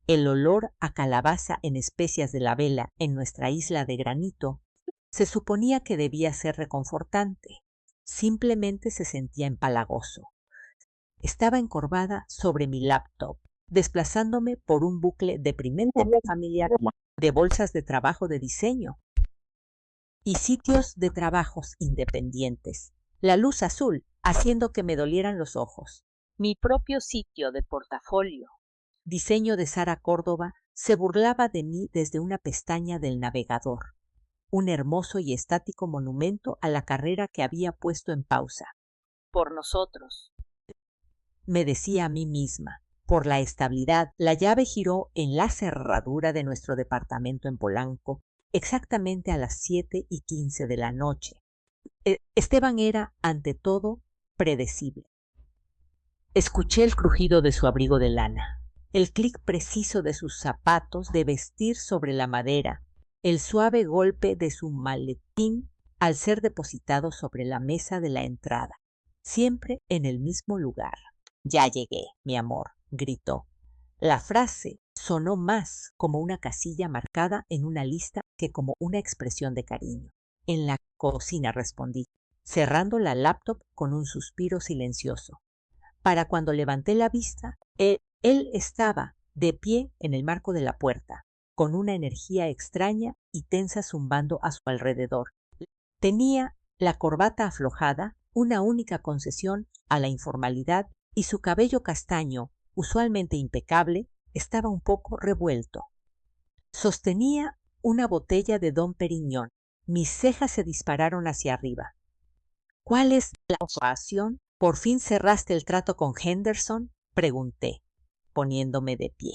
El olor a calabaza en especias de la vela en nuestra isla de granito se suponía que debía ser reconfortante. Simplemente se sentía empalagoso. Estaba encorvada sobre mi laptop, desplazándome por un bucle deprimentemente familiar de bolsas de trabajo de diseño y sitios de trabajos independientes. La luz azul haciendo que me dolieran los ojos. Mi propio sitio de portafolio, diseño de Sara Córdoba, se burlaba de mí desde una pestaña del navegador. Un hermoso y estático monumento a la carrera que había puesto en pausa. Por nosotros, me decía a mí misma. Por la estabilidad, la llave giró en la cerradura de nuestro departamento en Polanco exactamente a las 7:15 de la noche. Esteban era, ante todo, predecible. Escuché el crujido de su abrigo de lana, el clic preciso de sus zapatos de vestir sobre la madera, el suave golpe de su maletín al ser depositado sobre la mesa de la entrada, siempre en el mismo lugar. «Ya llegué, mi amor», gritó. La frase sonó más como una casilla marcada en una lista que como una expresión de cariño. «En la cocina», respondí, cerrando la laptop con un suspiro silencioso. Para cuando levanté la vista, él estaba de pie en el marco de la puerta, con una energía extraña y tensa zumbando a su alrededor. Tenía la corbata aflojada, una única concesión a la informalidad, y su cabello castaño, usualmente impecable, estaba un poco revuelto. Sostenía una botella de Dom Pérignon. Mis cejas se dispararon hacia arriba. «¿Cuál es la ocasión? ¿Por fin cerraste el trato con Henderson?», pregunté, poniéndome de pie.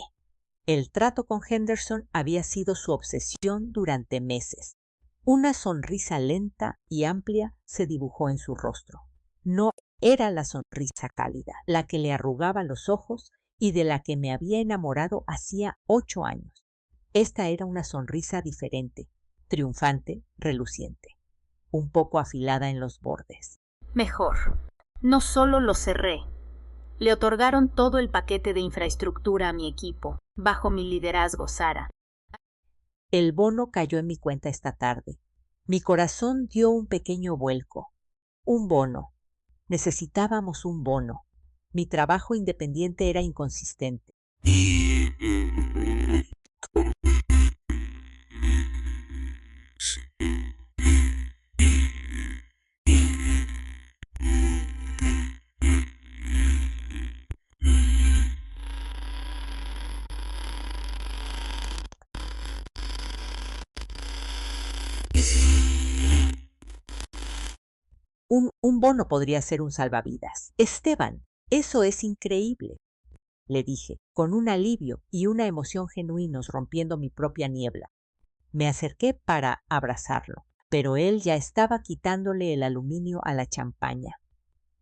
El trato con Henderson había sido su obsesión durante meses. Una sonrisa lenta y amplia se dibujó en su rostro. No era la sonrisa cálida, la que le arrugaba los ojos y de la que me había enamorado hacía 8 años. Esta era una sonrisa diferente, triunfante, reluciente, un poco afilada en los bordes. Mejor. No solo lo cerré. Le otorgaron todo el paquete de infraestructura a mi equipo, bajo mi liderazgo, Sara. El bono cayó en mi cuenta esta tarde. Mi corazón dio un pequeño vuelco. Un bono. Necesitábamos un bono. Mi trabajo independiente era inconsistente. Un bono podría ser un salvavidas. Esteban, eso es increíble, le dije, con un alivio y una emoción genuinos rompiendo mi propia niebla. Me acerqué para abrazarlo, pero él ya estaba quitándole el aluminio a la champaña.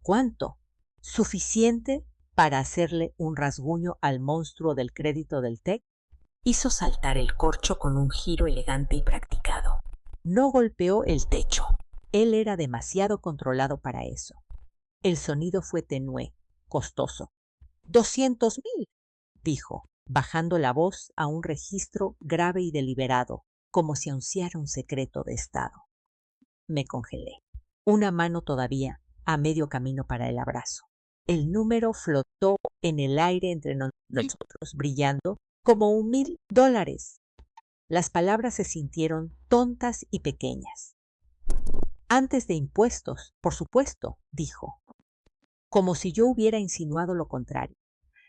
¿Cuánto? ¿Suficiente para hacerle un rasguño al monstruo del crédito del TEC? Hizo saltar el corcho con un giro elegante y practicado. No golpeó el techo. Él era demasiado controlado para eso. El sonido fue tenue, costoso. «200,000», dijo, bajando la voz a un registro grave y deliberado, como si anunciara un secreto de Estado. Me congelé. Una mano todavía a medio camino para el abrazo. El número flotó en el aire entre nosotros, brillando como $1,000. Las palabras se sintieron tontas y pequeñas. «Antes de impuestos, por supuesto», dijo, como si yo hubiera insinuado lo contrario.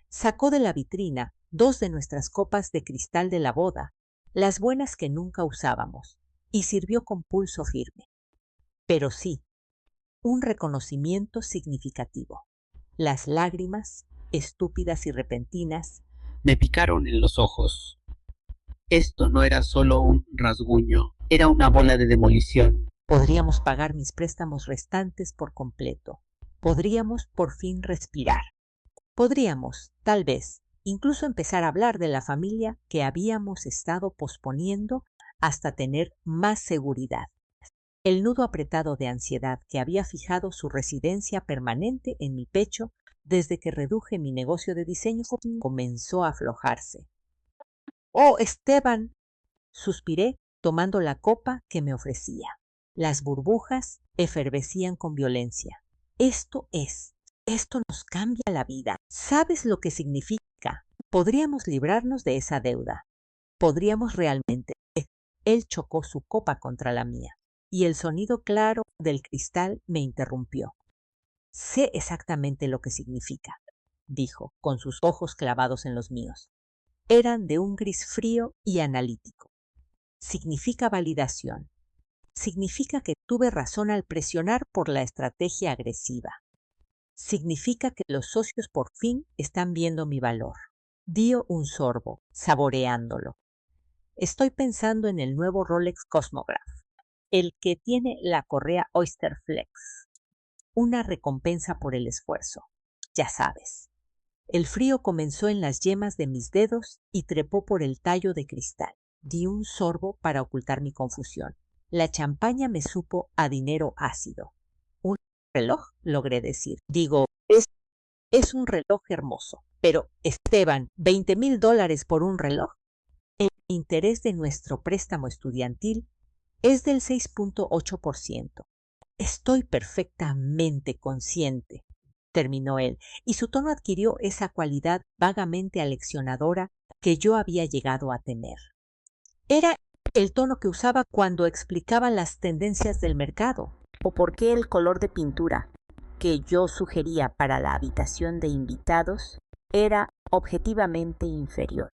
Sacó de la vitrina 2 de nuestras copas de cristal de la boda, las buenas que nunca usábamos, y sirvió con pulso firme. Pero sí, un reconocimiento significativo. Las lágrimas, estúpidas y repentinas, Me picaron en los ojos. Esto no era solo un rasguño, era una bola de demolición. Podríamos pagar mis préstamos restantes por completo. Podríamos por fin respirar. Podríamos, tal vez, incluso empezar a hablar de la familia que habíamos estado posponiendo hasta tener más seguridad. El nudo apretado de ansiedad que había fijado su residencia permanente en mi pecho desde que reduje mi negocio de diseño comenzó a aflojarse. Oh, Esteban, suspiré tomando la copa que me ofrecía. Las burbujas efervescían con violencia. Esto nos cambia la vida. ¿Sabes lo que significa? Podríamos librarnos de esa deuda. Podríamos realmente. Él chocó su copa contra la mía, y el sonido claro del cristal me interrumpió. Sé exactamente lo que significa, dijo, con sus ojos clavados en los míos. Eran de un gris frío y analítico. Significa validación. Significa que tuve razón al presionar por la estrategia agresiva. Significa que los socios por fin están viendo mi valor. Dio un sorbo, saboreándolo. Estoy pensando en el nuevo Rolex Cosmograph, el que tiene la correa Oyster Flex. Una recompensa por el esfuerzo. Ya sabes. El frío comenzó en las yemas de mis dedos y trepó por el tallo de cristal. Di un sorbo para ocultar mi confusión. La champaña me supo a dinero ácido. ¿Un reloj? Logré decir. Digo, es un reloj hermoso. Pero, Esteban, $20,000 por un reloj. El interés de nuestro préstamo estudiantil es del 6.8%. Estoy perfectamente consciente, terminó él, y su tono adquirió esa cualidad vagamente aleccionadora que yo había llegado a temer. Era el tono que usaba cuando explicaba las tendencias del mercado, o por qué el color de pintura que yo sugería para la habitación de invitados era objetivamente inferior.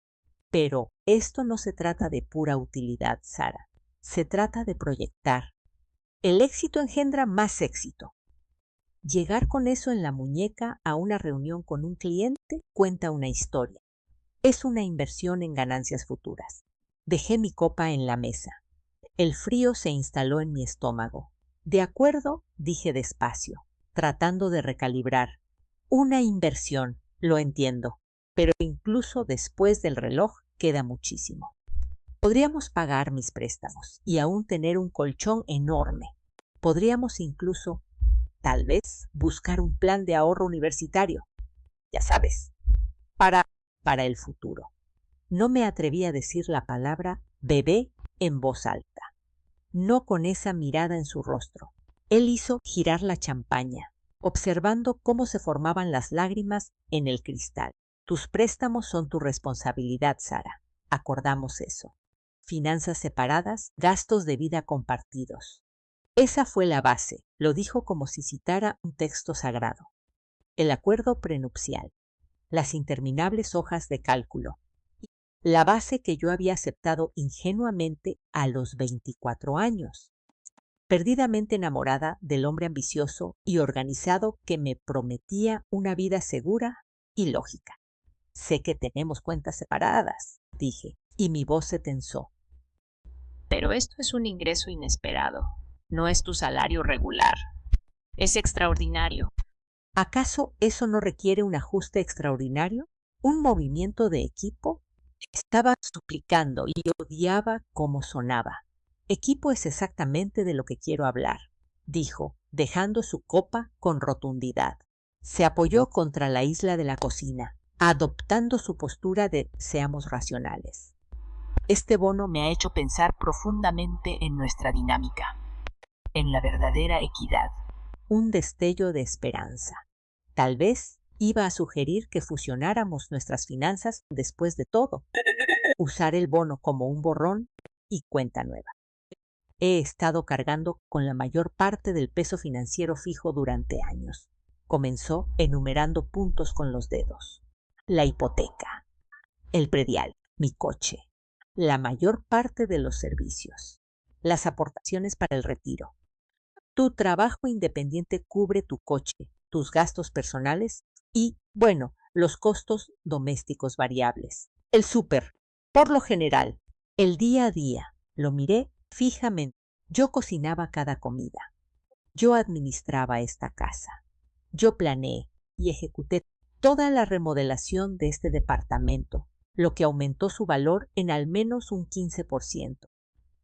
Pero esto no se trata de pura utilidad, Sara. Se trata de proyectar. El éxito engendra más éxito. Llegar con eso en la muñeca a una reunión con un cliente cuenta una historia. Es una inversión en ganancias futuras. Dejé mi copa en la mesa. El frío se instaló en mi estómago. De acuerdo, dije despacio, tratando de recalibrar. Una inversión, lo entiendo, pero incluso después del reloj queda muchísimo. Podríamos pagar mis préstamos y aún tener un colchón enorme. Podríamos incluso, tal vez, buscar un plan de ahorro universitario. Ya sabes, para el futuro. No me atreví a decir la palabra bebé en voz alta. No con esa mirada en su rostro. Él hizo girar la champaña, observando cómo se formaban las lágrimas en el cristal. Tus préstamos son tu responsabilidad, Sara. Acordamos eso. Finanzas separadas, gastos de vida compartidos. Esa fue la base, lo dijo como si citara un texto sagrado. El acuerdo prenupcial, las interminables hojas de cálculo, la base que yo había aceptado ingenuamente a los 24 años, perdidamente enamorada del hombre ambicioso y organizado que me prometía una vida segura y lógica. Sé que tenemos cuentas separadas, dije, y mi voz se tensó. Pero esto es un ingreso inesperado. No es tu salario regular. Es extraordinario. ¿Acaso eso no requiere un ajuste extraordinario? ¿Un movimiento de equipo? Estaba suplicando y odiaba cómo sonaba. Equipo es exactamente de lo que quiero hablar, dijo, dejando su copa con rotundidad. Se apoyó contra la isla de la cocina, adoptando su postura de seamos racionales. Este bono me ha hecho pensar profundamente en nuestra dinámica, en la verdadera equidad. Un destello de esperanza. Tal vez iba a sugerir que fusionáramos nuestras finanzas después de todo. Usar el bono como un borrón y cuenta nueva. He estado cargando con la mayor parte del peso financiero fijo durante años. Comenzó enumerando puntos con los dedos. La hipoteca, el predial, mi coche, la mayor parte de los servicios, las aportaciones para el retiro. Tu trabajo independiente cubre tu coche, tus gastos personales y, bueno, los costos domésticos variables. El súper, por lo general, el día a día. Lo miré fijamente. Yo cocinaba cada comida. Yo administraba esta casa. Yo planeé y ejecuté toda la remodelación de este departamento, lo que aumentó su valor en al menos un 15%.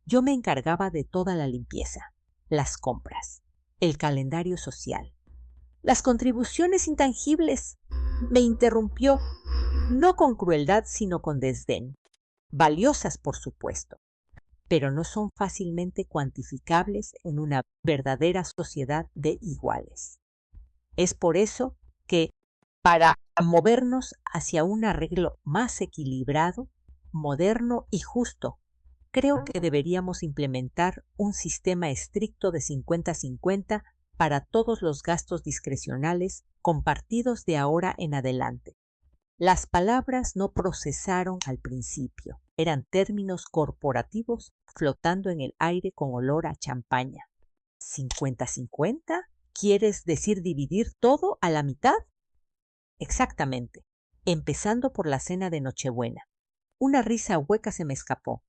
Yo me encargaba de toda la limpieza, las compras, el calendario social. Las contribuciones intangibles, me interrumpió, no con crueldad, sino con desdén. valiosas por supuesto, pero no son fácilmente cuantificables en una verdadera sociedad de iguales. Es por eso que, para movernos hacia un arreglo más equilibrado, moderno y justo, creo que deberíamos implementar un sistema estricto de 50-50 para todos los gastos discrecionales compartidos de ahora en adelante. Las palabras no procesaron al principio, eran términos corporativos flotando en el aire con olor a champaña. ¿50-50? ¿Quieres decir dividir todo a la mitad? Exactamente, empezando por la cena de Nochebuena. Una risa hueca se me escapó.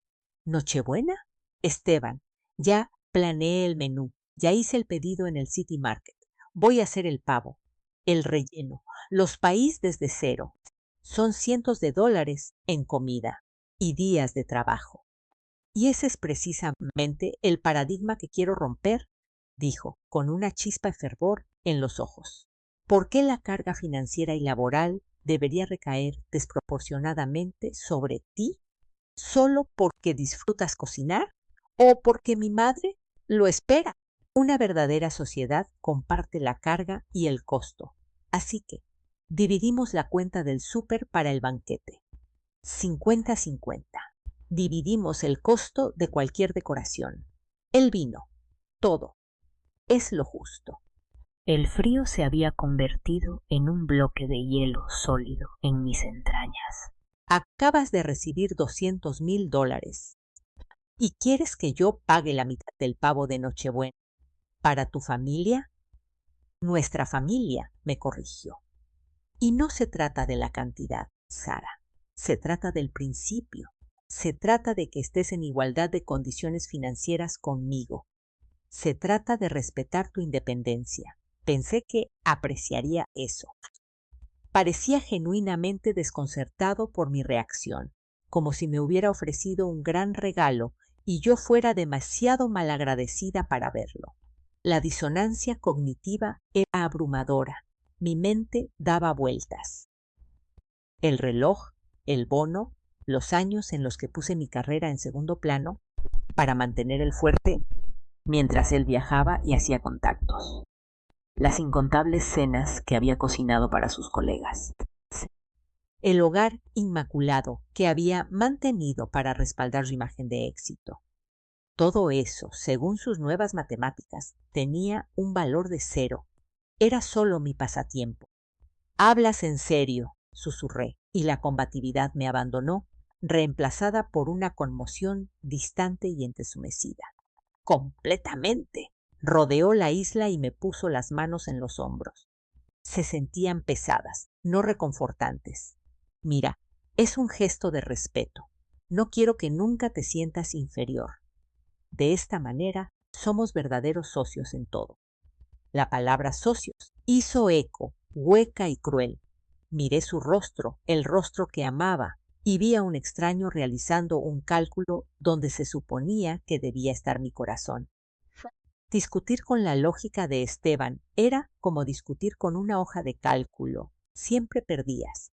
¿Nochebuena? Esteban, ya planeé el menú, ya hice el pedido en el City Market. Voy a hacer el pavo, el relleno, los país desde cero. Son cientos de dólares en comida y días de trabajo. Y ese es precisamente el paradigma que quiero romper, dijo, con una chispa de fervor en los ojos. ¿Por qué la carga financiera y laboral debería recaer desproporcionadamente sobre ti solo porque disfrutas cocinar o porque mi madre lo espera? Una verdadera sociedad comparte la carga y el costo. Así que dividimos la cuenta del súper para el banquete. 50-50. Dividimos el costo de cualquier decoración. El vino. Todo. Es lo justo. El frío se había convertido en un bloque de hielo sólido en mis entrañas. Acabas de recibir $200,000. ¿Y quieres que yo pague la mitad del pavo de Nochebuena para tu familia? Nuestra familia, me corrigió. Y no se trata de la cantidad, Sara. Se trata del principio. Se trata de que estés en igualdad de condiciones financieras conmigo. Se trata de respetar tu independencia. Pensé que apreciaría eso. Parecía genuinamente desconcertado por mi reacción, como si me hubiera ofrecido un gran regalo y yo fuera demasiado malagradecida para verlo. La disonancia cognitiva era abrumadora. Mi mente daba vueltas. El reloj, el bono, los años en los que puse mi carrera en segundo plano para mantener el fuerte mientras él viajaba y hacía contactos. Las incontables cenas que había cocinado para sus colegas. El hogar inmaculado que había mantenido para respaldar su imagen de éxito. Todo eso, según sus nuevas matemáticas, tenía un valor de 0. Era solo mi pasatiempo. «Hablas en serio», susurré, y la combatividad me abandonó, reemplazada por una conmoción distante y entumecida. «Completamente». Rodeó la isla y me puso las manos en los hombros. Se sentían pesadas, no reconfortantes. «Mira, es un gesto de respeto. No quiero que nunca te sientas inferior. De esta manera somos verdaderos socios en todo». La palabra socios hizo eco, hueca y cruel. Miré su rostro, el rostro que amaba, y vi a un extraño realizando un cálculo donde se suponía que debía estar mi corazón. Discutir con la lógica de Esteban era como discutir con una hoja de cálculo. Siempre perdías.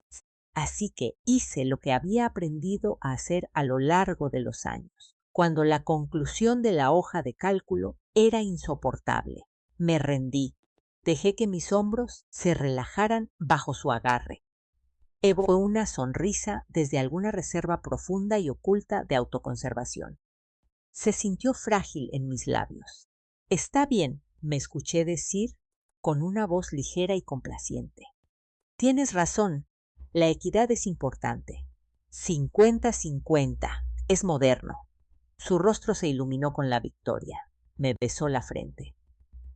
Así que hice lo que había aprendido a hacer a lo largo de los años. Cuando la conclusión de la hoja de cálculo era insoportable, me rendí. Dejé que mis hombros se relajaran bajo su agarre. Evocó una sonrisa desde alguna reserva profunda y oculta de autoconservación. Se sintió frágil en mis labios. «Está bien», me escuché decir con una voz ligera y complaciente. «Tienes razón, la equidad es importante. 50-50, es moderno». Su rostro se iluminó con la victoria. Me besó la frente.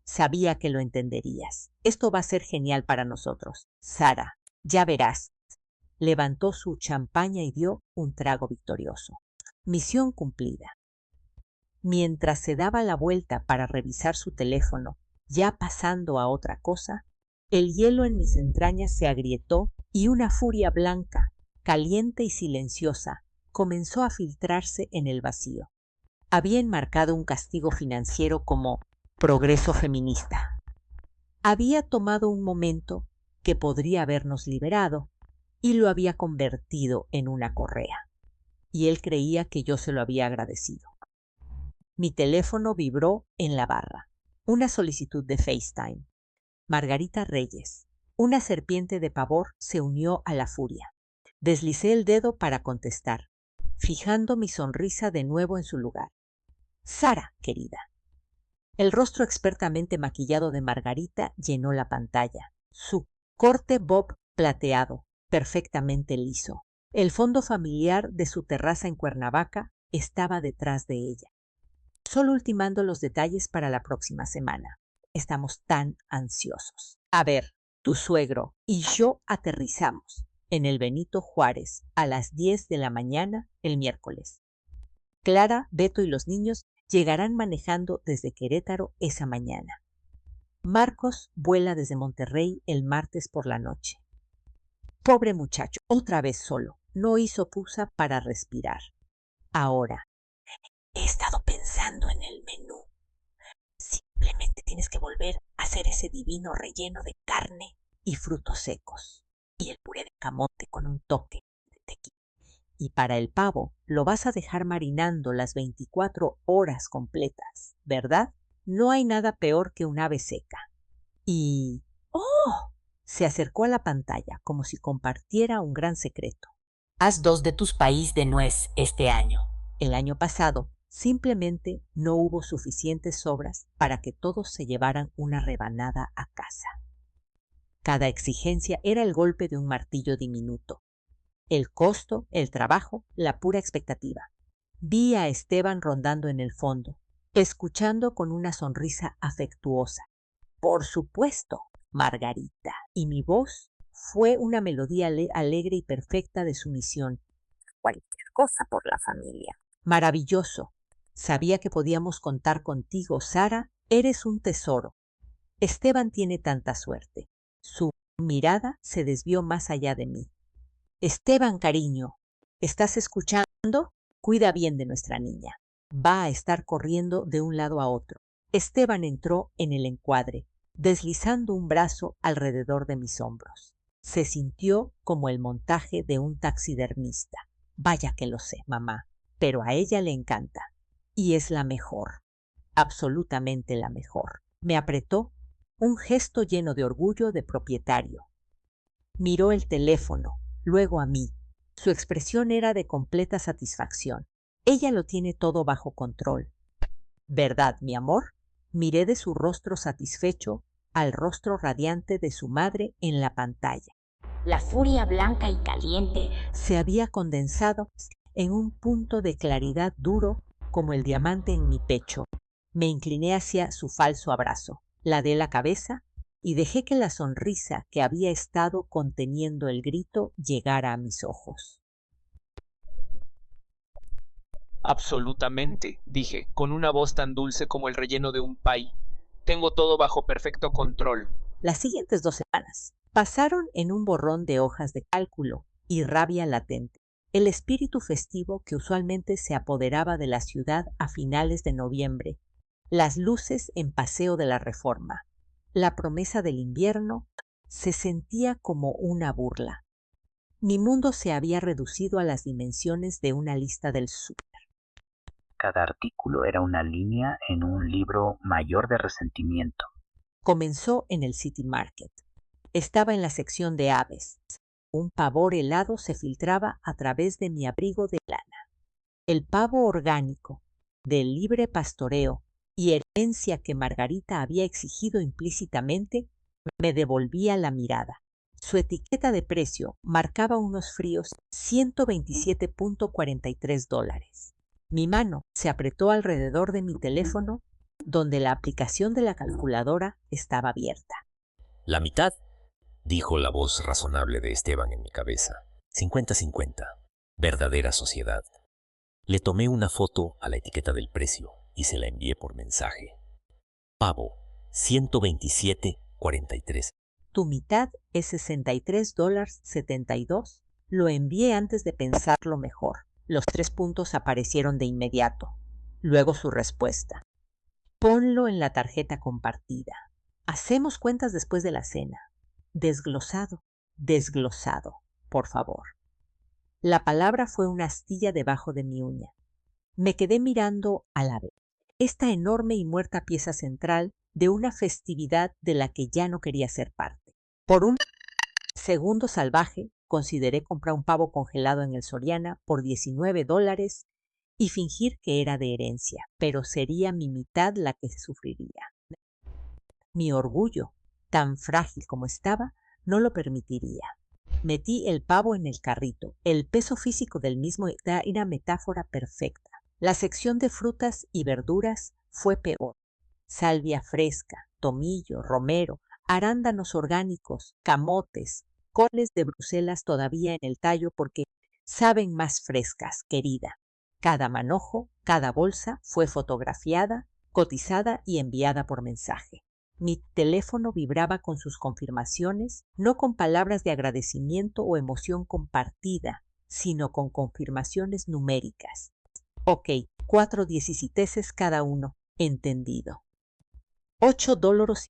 «Sabía que lo entenderías. Esto va a ser genial para nosotros. Sara, ya verás». Levantó su champaña y dio un trago victorioso. Misión cumplida. Mientras se daba la vuelta para revisar su teléfono, ya pasando a otra cosa, el hielo en mis entrañas se agrietó y una furia blanca, caliente y silenciosa, comenzó a filtrarse en el vacío. Había enmarcado un castigo financiero como progreso feminista. Había tomado un momento que podría habernos liberado y lo había convertido en una correa. y él creía que yo se lo había agradecido. Mi teléfono vibró en la barra. Una solicitud de FaceTime. Margarita Reyes. Una serpiente de pavor se unió a la furia. Deslicé el dedo para contestar, fijando mi sonrisa de nuevo en su lugar. Sara, querida. El rostro expertamente maquillado de Margarita llenó la pantalla. Su corte bob plateado, perfectamente liso. El fondo familiar de su terraza en Cuernavaca estaba detrás de ella. Solo ultimando los detalles para la próxima semana. Estamos tan ansiosos. A ver, tu suegro y yo aterrizamos en el Benito Juárez a las 10 de la mañana el miércoles. Clara, Beto y los niños llegarán manejando desde Querétaro esa mañana. Marcos vuela desde Monterrey el martes por la noche. Pobre muchacho, otra vez solo. No hizo pusa para respirar. Ahora, he estado pensando en el menú. Simplemente tienes que volver a hacer ese divino relleno de carne y frutos secos. Y el puré de camote con un toque de tequila. Y para el pavo lo vas a dejar marinando las 24 horas completas, ¿verdad? No hay nada peor que un ave seca. Y... ¡oh! Se acercó a la pantalla como si compartiera un gran secreto. Haz 2 de tus país de nuez este año. El año pasado simplemente no hubo suficientes sobras para que todos se llevaran una rebanada a casa. Cada exigencia era el golpe de un martillo diminuto. El costo, el trabajo, la pura expectativa. Vi a Esteban rondando en el fondo, escuchando con una sonrisa afectuosa. Por supuesto, Margarita. Y mi voz fue una melodía alegre y perfecta de sumisión. Cualquier cosa por la familia. Maravilloso. Sabía que podíamos contar contigo, Sara. Eres un tesoro. Esteban tiene tanta suerte. Su mirada se desvió más allá de mí. Esteban, cariño, ¿estás escuchando? Cuida bien de nuestra niña. Va a estar corriendo de un lado a otro. Esteban entró en el encuadre, deslizando un brazo alrededor de mis hombros. Se sintió como el montaje de un taxidermista. Vaya que lo sé, mamá, pero a ella le encanta. Y es la mejor, absolutamente la mejor. Me apretó, un gesto lleno de orgullo de propietario. Miró el teléfono, luego a mí. Su expresión era de completa satisfacción. Ella lo tiene todo bajo control. ¿Verdad, mi amor? Miré de su rostro satisfecho al rostro radiante de su madre en la pantalla. La furia blanca y caliente Se había condensado en un punto de claridad duro como el diamante en mi pecho. Me incliné hacia su falso abrazo, ladé la cabeza y dejé que la sonrisa que había estado conteniendo el grito llegara a mis ojos. Absolutamente, dije, con una voz tan dulce como el relleno de un pay. Tengo todo bajo perfecto control. Las siguientes 2 semanas pasaron en un borrón de hojas de cálculo y rabia latente. El espíritu festivo que usualmente se apoderaba de la ciudad a finales de noviembre, las luces en Paseo de la Reforma, la promesa del invierno, se sentía como una burla. Mi mundo se había reducido a las dimensiones de una lista del súper. Cada artículo era una línea en un libro mayor de resentimiento. Comenzó en el City Market. Estaba en la sección de aves. Un pavor helado se filtraba a través de mi abrigo de lana. El pavo orgánico, del libre pastoreo y herencia que Margarita había exigido implícitamente, me devolvía la mirada. Su etiqueta de precio marcaba unos fríos $127.43. Mi mano se apretó alrededor de mi teléfono, donde la aplicación de la calculadora estaba abierta. La mitad, dijo la voz razonable de Esteban en mi cabeza. 50-50. Verdadera sociedad. Le tomé una foto a la etiqueta del precio y se la envié por mensaje. Pavo, $127.43. Tu mitad es $63.72. Lo envié antes de pensarlo mejor. Los 3 puntos aparecieron de inmediato. Luego su respuesta. Ponlo en la tarjeta compartida. Hacemos cuentas después de la cena. Desglosado, desglosado, por favor. La palabra fue una astilla debajo de mi uña. Me quedé mirando a la vez esta enorme y muerta pieza central de una festividad de la que ya no quería ser parte. Por un segundo salvaje, consideré comprar un pavo congelado en el Soriana por $19 y fingir que era de herencia, pero sería mi mitad la que se sufriría. Mi orgullo, tan frágil como estaba, no lo permitiría. Metí el pavo en el carrito. El peso físico del mismo era una metáfora perfecta. La sección de frutas y verduras fue peor. Salvia fresca, tomillo, romero, arándanos orgánicos, camotes, coles de Bruselas todavía en el tallo porque saben más frescas, querida. Cada manojo, cada bolsa fue fotografiada, cotizada y enviada por mensaje. Mi teléfono vibraba con sus confirmaciones, no con palabras de agradecimiento o emoción compartida, sino con confirmaciones numéricas. Ok, 4 dieciteses cada uno. Entendido. $8.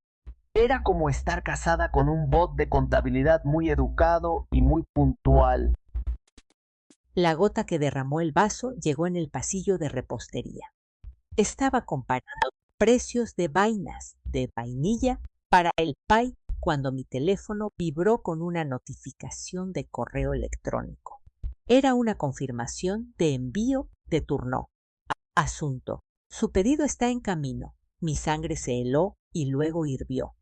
Era como estar casada con un bot de contabilidad muy educado y muy puntual. La gota que derramó el vaso llegó en el pasillo de repostería. Estaba comparando precios de vainas de vainilla para el pie cuando mi teléfono vibró con una notificación de correo electrónico. Era una confirmación de envío de turno. Asunto. Su pedido está en camino. Mi sangre se heló y luego hirvió.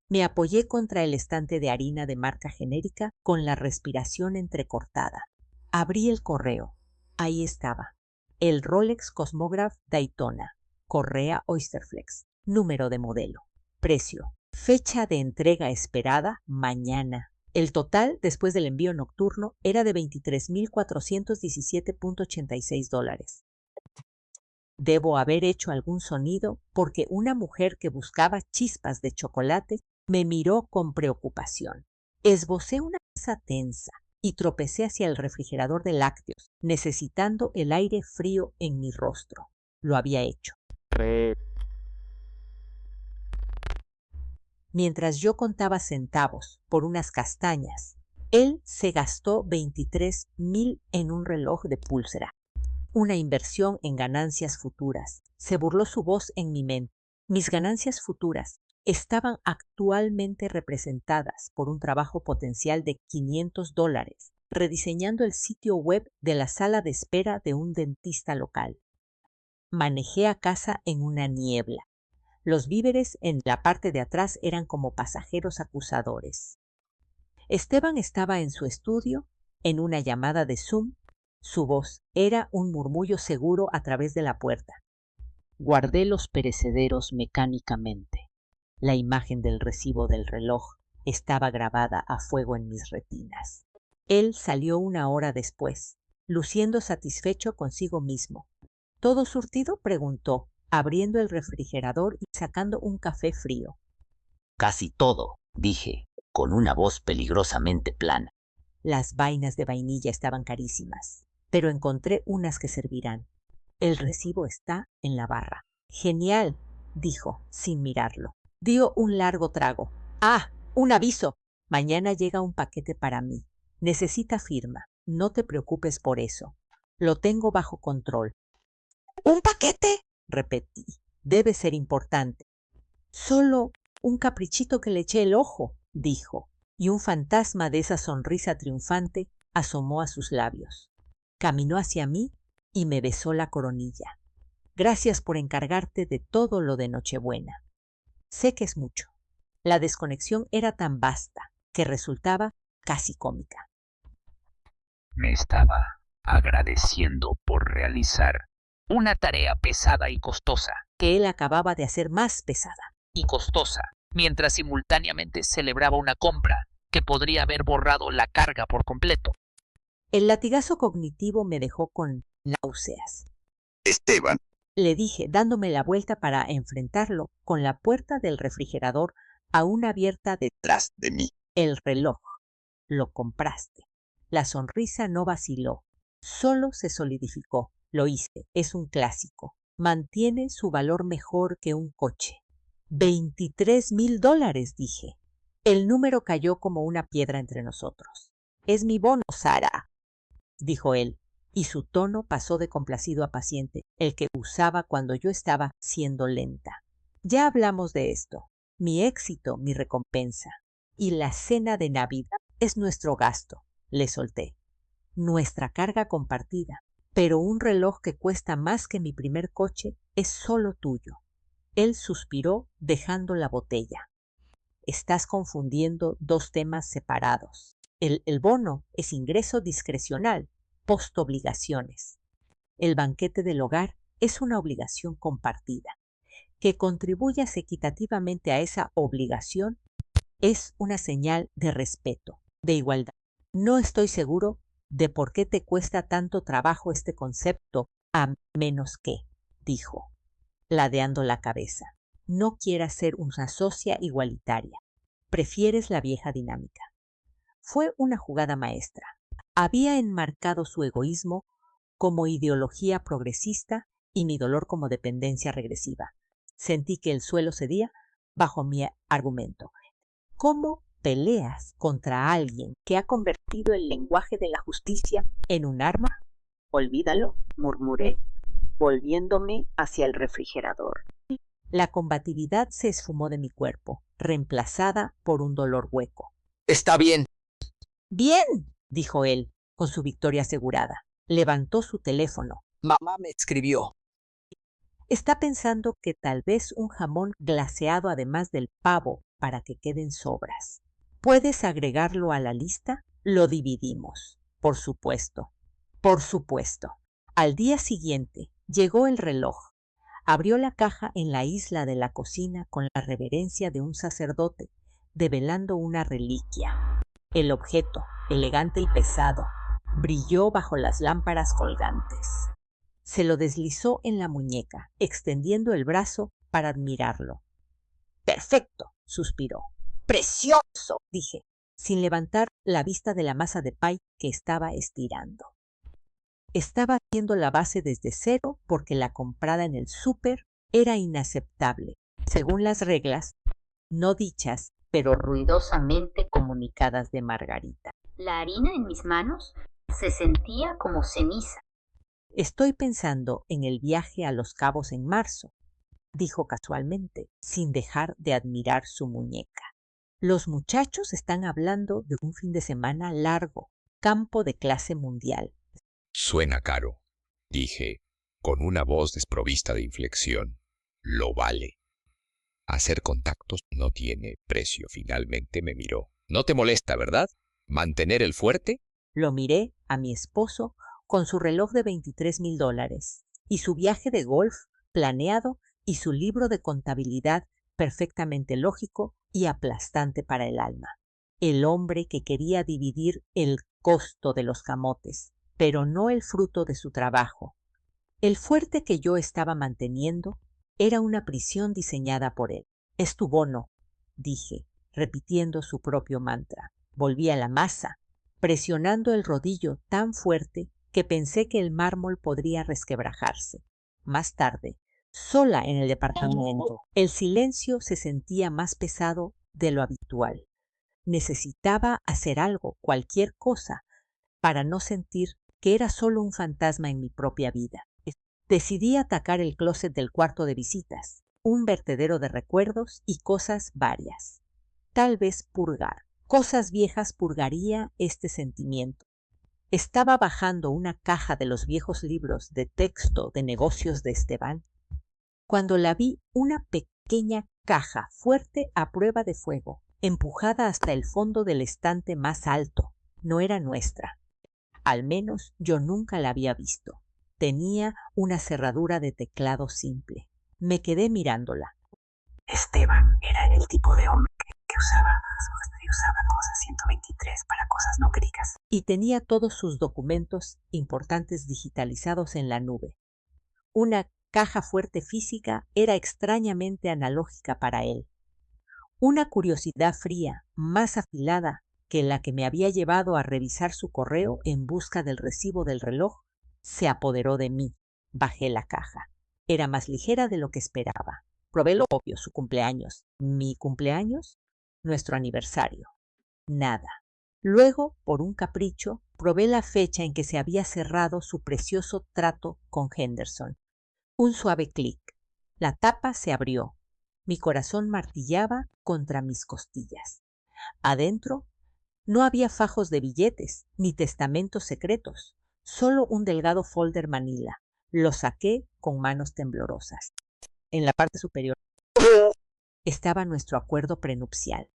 Me apoyé contra el estante de harina de marca genérica con la respiración entrecortada. Abrí el correo. Ahí estaba. El Rolex Cosmograph Daytona. Correa Oysterflex. Número de modelo. Precio. Fecha de entrega esperada mañana. El total, después del envío nocturno, era de $23,417.86. Debo haber hecho algún sonido porque una mujer que buscaba chispas de chocolate me miró con preocupación. Esbocé una risa tensa y tropecé hacia el refrigerador de lácteos, necesitando el aire frío en mi rostro. Lo había hecho. Mientras yo contaba centavos por unas castañas, él se gastó 23,000 en un reloj de pulsera. Una inversión en ganancias futuras. Se burló su voz en mi mente. Mis ganancias futuras estaban actualmente representadas por un trabajo potencial de $500, rediseñando el sitio web de la sala de espera de un dentista local. Manejé a casa en una niebla. Los víveres en la parte de atrás eran como pasajeros acusadores. Esteban estaba en su estudio, en una llamada de Zoom. Su voz era un murmullo seguro a través de la puerta. Guardé los perecederos mecánicamente. La imagen del recibo del reloj estaba grabada a fuego en mis retinas. Él salió 1 hora después, luciendo satisfecho consigo mismo. ¿Todo surtido?, preguntó, abriendo el refrigerador y sacando un café frío. Casi todo, dije, con una voz peligrosamente plana. Las vainas de vainilla estaban carísimas, pero encontré unas que servirán. El recibo está en la barra. Genial, dijo, sin mirarlo. Dio un largo trago. ¡Ah! ¡Un aviso! Mañana llega un paquete para mí. Necesita firma. No te preocupes por eso. Lo tengo bajo control. ¿Un paquete?, repetí. Debe ser importante. Solo un caprichito que le eché el ojo, dijo, y un fantasma de esa sonrisa triunfante asomó a sus labios. Caminó hacia mí y me besó la coronilla. Gracias por encargarte de todo lo de Nochebuena. Sé que es mucho. La desconexión era tan vasta que resultaba casi cómica. Me estaba agradeciendo por realizar una tarea pesada y costosa. Que él acababa de hacer más pesada. Y costosa, mientras simultáneamente celebraba una compra que podría haber borrado la carga por completo. El latigazo cognitivo me dejó con náuseas. Esteban, le dije, dándome la vuelta para enfrentarlo, con la puerta del refrigerador aún abierta detrás de mí. El reloj. Lo compraste. La sonrisa no vaciló, solo se solidificó. Lo hice, es un clásico. Mantiene su valor mejor que un coche. $23,000, dije. El número cayó como una piedra entre nosotros. Es mi bono, Sara. dijo él, y su tono pasó de complacido a paciente, el que usaba cuando yo estaba siendo lenta. Ya hablamos de esto. Mi éxito, mi recompensa. Y la cena de Navidad es nuestro gasto, le solté. Nuestra carga compartida. Pero un reloj que cuesta más que mi primer coche es solo tuyo. Él suspiró dejando la botella. Estás confundiendo dos temas separados. El bono es ingreso discrecional, postobligaciones. El banquete del hogar es una obligación compartida. Que contribuyas equitativamente a esa obligación es una señal de respeto, de igualdad. No estoy seguro de por qué te cuesta tanto trabajo este concepto, a menos que, dijo, ladeando la cabeza. No quieras ser una socia igualitaria. Prefieres la vieja dinámica. Fue una jugada maestra. Había enmarcado su egoísmo como ideología progresista y mi dolor como dependencia regresiva. Sentí que el suelo cedía bajo mi argumento. ¿Cómo peleas contra alguien que ha convertido el lenguaje de la justicia en un arma? Olvídalo, murmuré, volviéndome hacia el refrigerador. La combatividad se esfumó de mi cuerpo, reemplazada por un dolor hueco. Está bien. Bien, dijo él, con su victoria asegurada. Levantó su teléfono. Mamá me escribió. Está pensando que tal vez un jamón glaseado además del pavo para que queden sobras. ¿Puedes agregarlo a la lista? Lo dividimos. Por supuesto. Por supuesto. Al día siguiente llegó el reloj. Abrió la caja en la isla de la cocina con la reverencia de un sacerdote, develando una reliquia. El objeto, elegante y pesado, brilló bajo las lámparas colgantes. Se lo deslizó en la muñeca, extendiendo el brazo para admirarlo. ¡Perfecto!, suspiró. ¡Precioso!, dije, sin levantar la vista de la masa de pay que estaba estirando. Estaba haciendo la base desde cero porque la comprada en el súper era inaceptable, según las reglas no dichas, pero ruidosamente comunicadas de Margarita. La harina en mis manos se sentía como ceniza. Estoy pensando en el viaje a Los Cabos en marzo, dijo casualmente, sin dejar de admirar su muñeca. Los muchachos están hablando de un fin de semana largo, campo de clase mundial. Suena caro, dije, con una voz desprovista de inflexión. Lo vale. Hacer contactos no tiene precio. Finalmente me miró. ¿No te molesta, verdad? ¿Mantener el fuerte? Lo miré a mi esposo con su reloj de $23,000 y su viaje de golf planeado y su libro de contabilidad perfectamente lógico y aplastante para el alma. El hombre que quería dividir el costo de los camotes, pero no el fruto de su trabajo. El fuerte que yo estaba manteniendo era una prisión diseñada por él. Es tu bono, dije, repitiendo su propio mantra. Volví a la masa, presionando el rodillo tan fuerte que pensé que el mármol podría resquebrajarse. Más tarde, sola en el departamento, el silencio se sentía más pesado de lo habitual. Necesitaba hacer algo, cualquier cosa, para no sentir que era solo un fantasma en mi propia vida. Decidí atacar el closet del cuarto de visitas, un vertedero de recuerdos y cosas varias. Tal vez purgar. Cosas viejas purgaría este sentimiento. Estaba bajando una caja de los viejos libros de texto de negocios de Esteban, cuando la vi, una pequeña caja fuerte a prueba de fuego, empujada hasta el fondo del estante más alto. No era nuestra. Al menos yo nunca la había visto. Tenía una cerradura de teclado simple. Me quedé mirándola. Esteban era el tipo de hombre que usaba cosas 123 para cosas no críticas. Y tenía todos sus documentos importantes digitalizados en la nube. Una caja fuerte física era extrañamente analógica para él. Una curiosidad fría, más afilada que la que me había llevado a revisar su correo en busca del recibo del reloj, se apoderó de mí. Bajé la caja. Era más ligera de lo que esperaba. Probé lo obvio, su cumpleaños. ¿Mi cumpleaños? Nuestro aniversario. Nada. Luego, por un capricho, probé la fecha en que se había cerrado su precioso trato con Henderson. Un suave clic. La tapa se abrió. Mi corazón martillaba contra mis costillas. Adentro no había fajos de billetes ni testamentos secretos, solo un delgado folder manila. Lo saqué con manos temblorosas. En la parte superior estaba nuestro acuerdo prenupcial.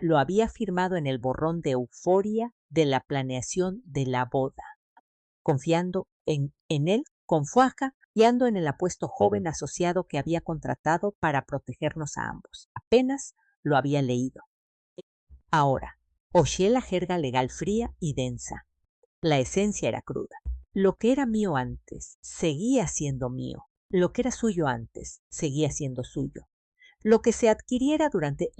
Lo había firmado en el borrón de euforia de la planeación de la boda, confiando en él con Fuaja, guiando en el apuesto joven asociado que había contratado para protegernos a ambos. Apenas lo había leído. Ahora, oí la jerga legal fría y densa. La esencia era cruda. Lo que era mío antes seguía siendo mío. Lo que era suyo antes seguía siendo suyo. Lo que se adquiriera durante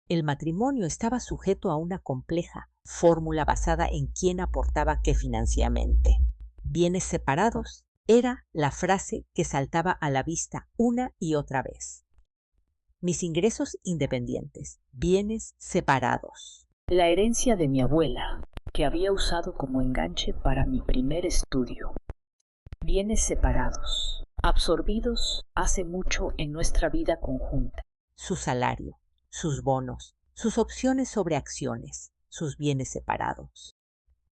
el matrimonio estaba sujeto a una compleja fórmula basada en quién aportaba qué financieramente. Bienes separados era la frase que saltaba a la vista una y otra vez. Mis ingresos independientes, bienes separados. La herencia de mi abuela, que había usado como enganche para mi primer estudio. Bienes separados, absorbidos hace mucho en nuestra vida conjunta. Su salario, sus bonos, sus opciones sobre acciones, sus bienes separados.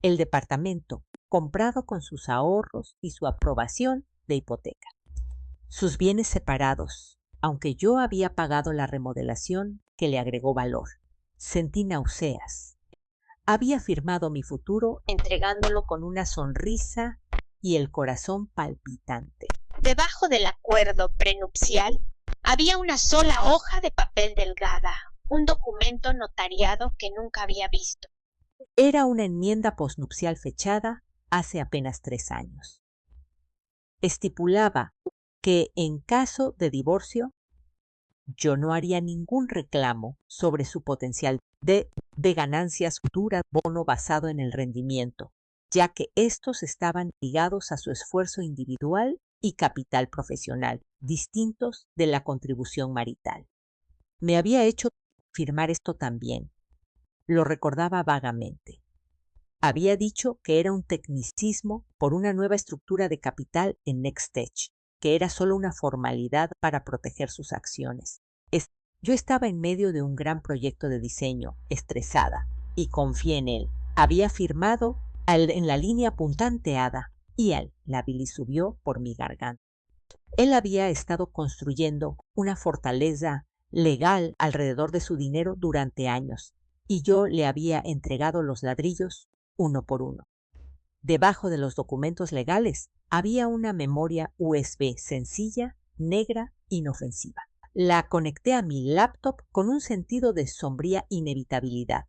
El departamento, comprado con sus ahorros y su aprobación de hipoteca. Sus bienes separados, aunque yo había pagado la remodelación que le agregó valor. Sentí náuseas. Había firmado mi futuro entregándolo con una sonrisa y el corazón palpitante. Debajo del acuerdo prenupcial había una sola hoja de papel delgada, un documento notariado que nunca había visto. Era una enmienda posnupcial fechada hace apenas 3 años. Estipulaba que en caso de divorcio, yo no haría ningún reclamo sobre su potencial de ganancias futuras, bono basado en el rendimiento, ya que estos estaban ligados a su esfuerzo individual y capital profesional, distintos de la contribución marital. Me había hecho firmar esto también. Lo recordaba vagamente. Había dicho que era un tecnicismo por una nueva estructura de capital en NextTech, que era solo una formalidad para proteger sus acciones. Yo estaba en medio de un gran proyecto de diseño, estresada, y confié en él. Había firmado en la línea puntanteada y la bilis subió por mi garganta. Él había estado construyendo una fortaleza legal alrededor de su dinero durante años, y yo le había entregado los ladrillos uno por uno. Debajo de los documentos legales había una memoria USB sencilla, negra, inofensiva. La conecté a mi laptop con un sentido de sombría inevitabilidad.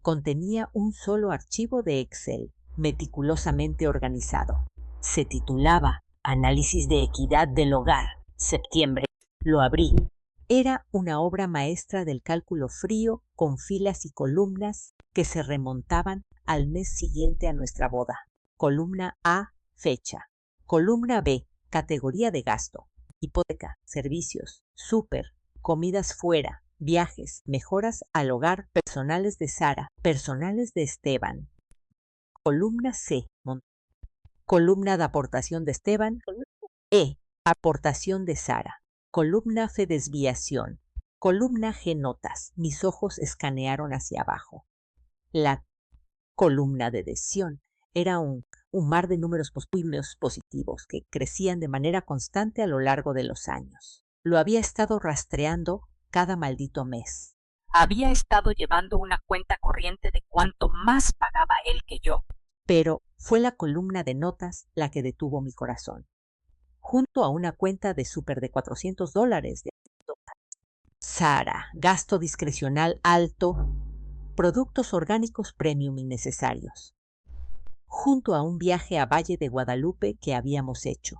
Contenía un solo archivo de Excel, meticulosamente organizado. Se titulaba Análisis de Equidad del Hogar, septiembre. Lo abrí. Era una obra maestra del cálculo frío con filas y columnas que se remontaban al mes siguiente a nuestra boda. Columna A, fecha. Columna B, categoría de gasto. Hipoteca, servicios, súper, comidas fuera, viajes, mejoras al hogar, personales de Sara, personales de Esteban. Columna C, columna de aportación de Esteban. E, aportación de Sara. Columna F, desviación. Columna G, notas. Mis ojos escanearon hacia abajo. La columna de decisión era un mar de números positivos que crecían de manera constante a lo largo de los años. Lo había estado rastreando cada maldito mes. Había estado llevando una cuenta corriente de cuánto más pagaba él que yo. Pero fue la columna de notas la que detuvo mi corazón. Junto a una cuenta de súper de $400 de Sara, gasto discrecional alto, productos orgánicos premium innecesarios. Junto a un viaje a Valle de Guadalupe que habíamos hecho.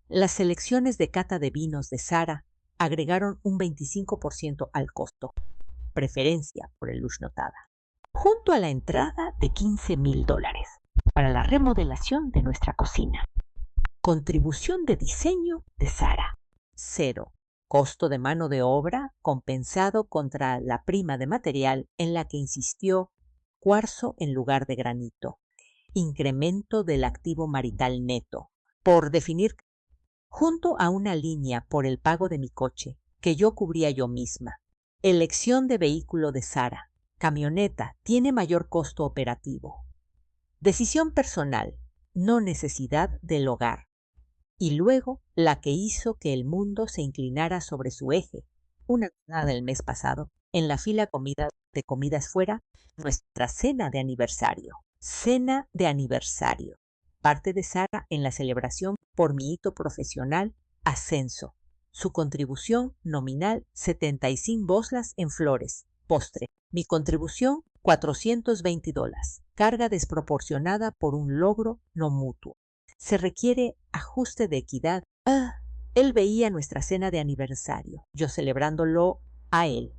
Las selecciones de cata de vinos de Sara agregaron un 25% al costo, preferencia por el lush notada, junto a la entrada de $15,000 para la remodelación de nuestra cocina. Contribución de diseño de Sara, 0. Costo de mano de obra compensado contra la prima de material en la que insistió cuarzo en lugar de granito, incremento del activo marital neto, por definir, junto a una línea por el pago de mi coche, que yo cubría yo misma. Elección de vehículo de Sara. Camioneta tiene mayor costo operativo. Decisión personal, no necesidad del hogar. Y luego la que hizo que el mundo se inclinara sobre su eje, una jornada del mes pasado, en la fila de comidas fuera, nuestra cena de aniversario. Cena de aniversario. Parte de Sara en la celebración por mi hito profesional, ascenso. Su contribución nominal, 75 boslas en flores. Postre. Mi contribución, $420. Carga desproporcionada por un logro no mutuo. Se requiere ajuste de equidad. Él veía nuestra cena de aniversario, yo celebrándolo a él,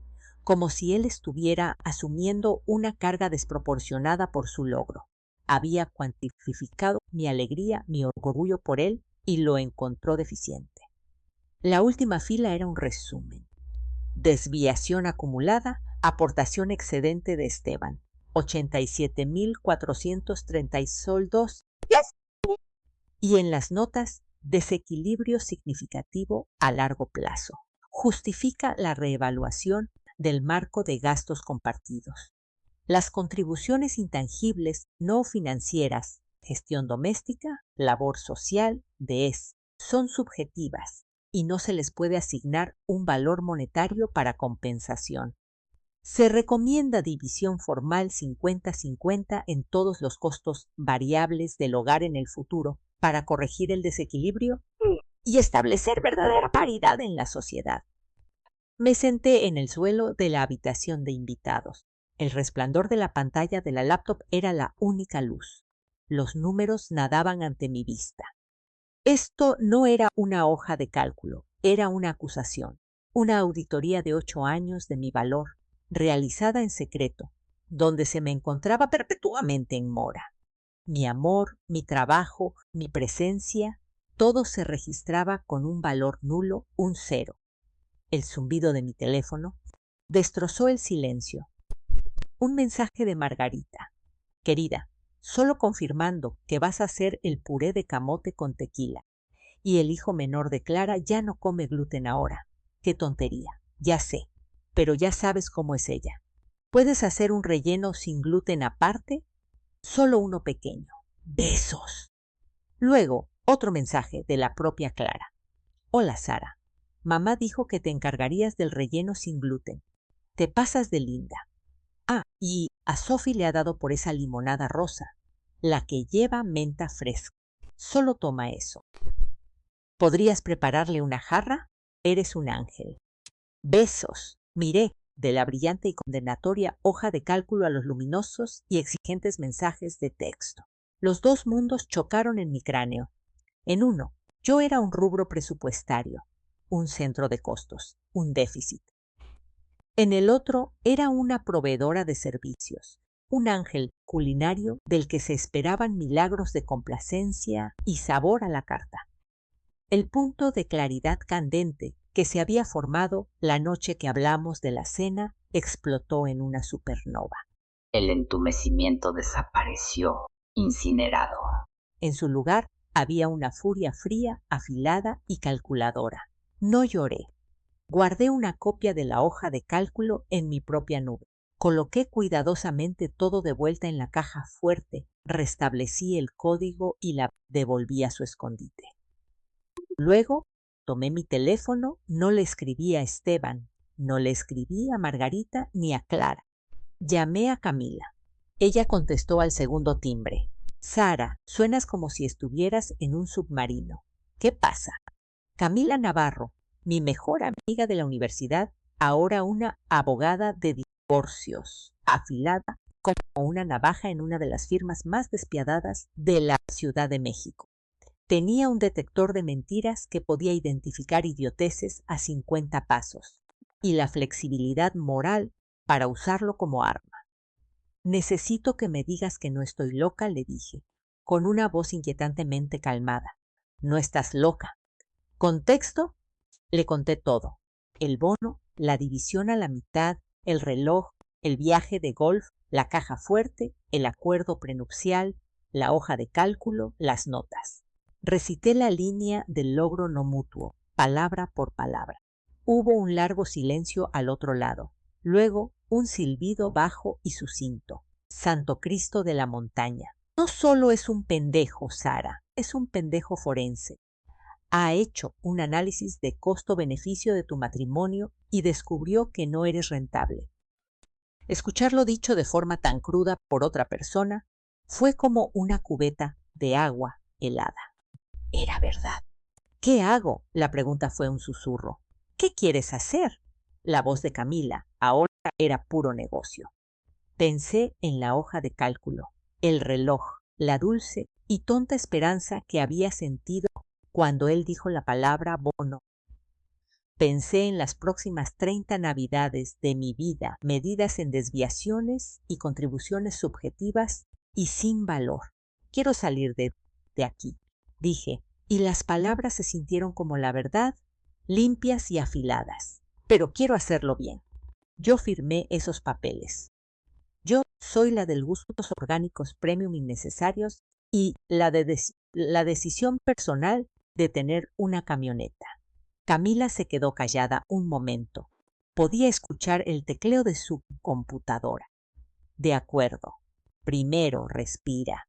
como si él estuviera asumiendo una carga desproporcionada por su logro. Había cuantificado mi alegría, mi orgullo por él, y lo encontró deficiente. La última fila era un resumen. Desviación acumulada, aportación excedente de Esteban, 87.430 soldos. Y en las notas, desequilibrio significativo a largo plazo. Justifica la reevaluación del marco de gastos compartidos. Las contribuciones intangibles no financieras, gestión doméstica, labor social, DES, son subjetivas y no se les puede asignar un valor monetario para compensación. Se recomienda división formal 50-50 en todos los costos variables del hogar en el futuro para corregir el desequilibrio y establecer verdadera paridad en la sociedad. Me senté en el suelo de la habitación de invitados. El resplandor de la pantalla de la laptop era la única luz. Los números nadaban ante mi vista. Esto no era una hoja de cálculo, era una acusación, una auditoría de 8 años de mi valor, realizada en secreto, donde se me encontraba perpetuamente en mora. Mi amor, mi trabajo, mi presencia, todo se registraba con un valor nulo, un 0. El zumbido de mi teléfono destrozó el silencio. Un mensaje de Margarita. Querida, solo confirmando que vas a hacer el puré de camote con tequila. Y el hijo menor de Clara ya no come gluten ahora. Qué tontería, ya sé, pero ya sabes cómo es ella. ¿Puedes hacer un relleno sin gluten aparte? Solo uno pequeño. Besos. Luego, otro mensaje de la propia Clara. Hola, Sara. Mamá dijo que te encargarías del relleno sin gluten. Te pasas de linda. Y a Sophie le ha dado por esa limonada rosa, la que lleva menta fresca. Solo toma eso. ¿Podrías prepararle una jarra? Eres un ángel. Besos. Miré de la brillante y condenatoria hoja de cálculo a los luminosos y exigentes mensajes de texto. Los dos mundos chocaron en mi cráneo. En uno, yo era un rubro presupuestario, un centro de costos, un déficit. En el otro, era una proveedora de servicios, un ángel culinario del que se esperaban milagros de complacencia y sabor a la carta. El punto de claridad candente que se había formado la noche que hablamos de la cena explotó en una supernova. El entumecimiento desapareció, incinerado. En su lugar había una furia fría, afilada y calculadora. No lloré. Guardé una copia de la hoja de cálculo en mi propia nube. Coloqué cuidadosamente todo de vuelta en la caja fuerte, restablecí el código y la devolví a su escondite. Luego tomé mi teléfono, no le escribí a Esteban, no le escribí a Margarita ni a Clara. Llamé a Camila. Ella contestó al segundo timbre. Sara, suenas como si estuvieras en un submarino. ¿Qué pasa? Camila Navarro, mi mejor amiga de la universidad, ahora una abogada de divorcios, afilada como una navaja en una de las firmas más despiadadas de la Ciudad de México. Tenía un detector de mentiras que podía identificar idioteces a 50 pasos y la flexibilidad moral para usarlo como arma. Necesito que me digas que no estoy loca, le dije, con una voz inquietantemente calmada. No estás loca. ¿Contexto? Le conté todo. El bono, la división a la mitad, el reloj, el viaje de golf, la caja fuerte, el acuerdo prenupcial, la hoja de cálculo, las notas. Recité la línea del logro no mutuo, palabra por palabra. Hubo un largo silencio al otro lado. Luego, un silbido bajo y sucinto. Santo Cristo de la montaña. No solo es un pendejo, Sara, es un pendejo forense. Ha hecho un análisis de costo-beneficio de tu matrimonio y descubrió que no eres rentable. Escucharlo dicho de forma tan cruda por otra persona fue como una cubeta de agua helada. Era verdad. ¿Qué hago? La pregunta fue un susurro. ¿Qué quieres hacer? La voz de Camila ahora era puro negocio. Pensé en la hoja de cálculo, el reloj, la dulce y tonta esperanza que había sentido cuando él dijo la palabra bono. Pensé en las próximas 30 navidades de mi vida, medidas en desviaciones y contribuciones subjetivas y sin valor. Quiero salir de aquí, dije, y las palabras se sintieron como la verdad, limpias y afiladas. Pero quiero hacerlo bien. Yo firmé esos papeles. Yo soy la del gustos orgánicos premium innecesarios y la decisión personal de tener una camioneta. Camila se quedó callada un momento. Podía escuchar el tecleo de su computadora. De acuerdo. Primero respira.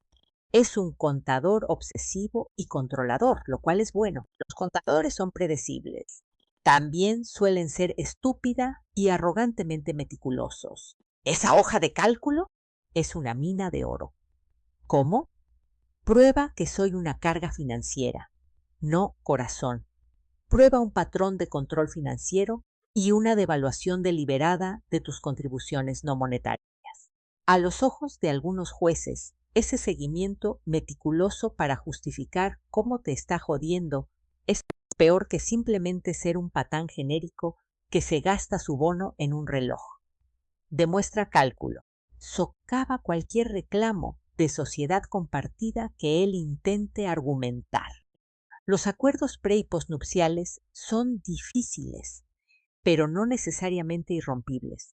Es un contador obsesivo y controlador, lo cual es bueno. Los contadores son predecibles. También suelen ser estúpida y arrogantemente meticulosos. ¿Esa hoja de cálculo? Es una mina de oro. ¿Cómo? Prueba que soy una carga financiera, no corazón. Prueba un patrón de control financiero y una devaluación deliberada de tus contribuciones no monetarias. A los ojos de algunos jueces, ese seguimiento meticuloso para justificar cómo te está jodiendo es peor que simplemente ser un patán genérico que se gasta su bono en un reloj. Demuestra cálculo. Socava cualquier reclamo de sociedad compartida que él intente argumentar. Los acuerdos pre- y postnupciales son difíciles, pero no necesariamente irrompibles,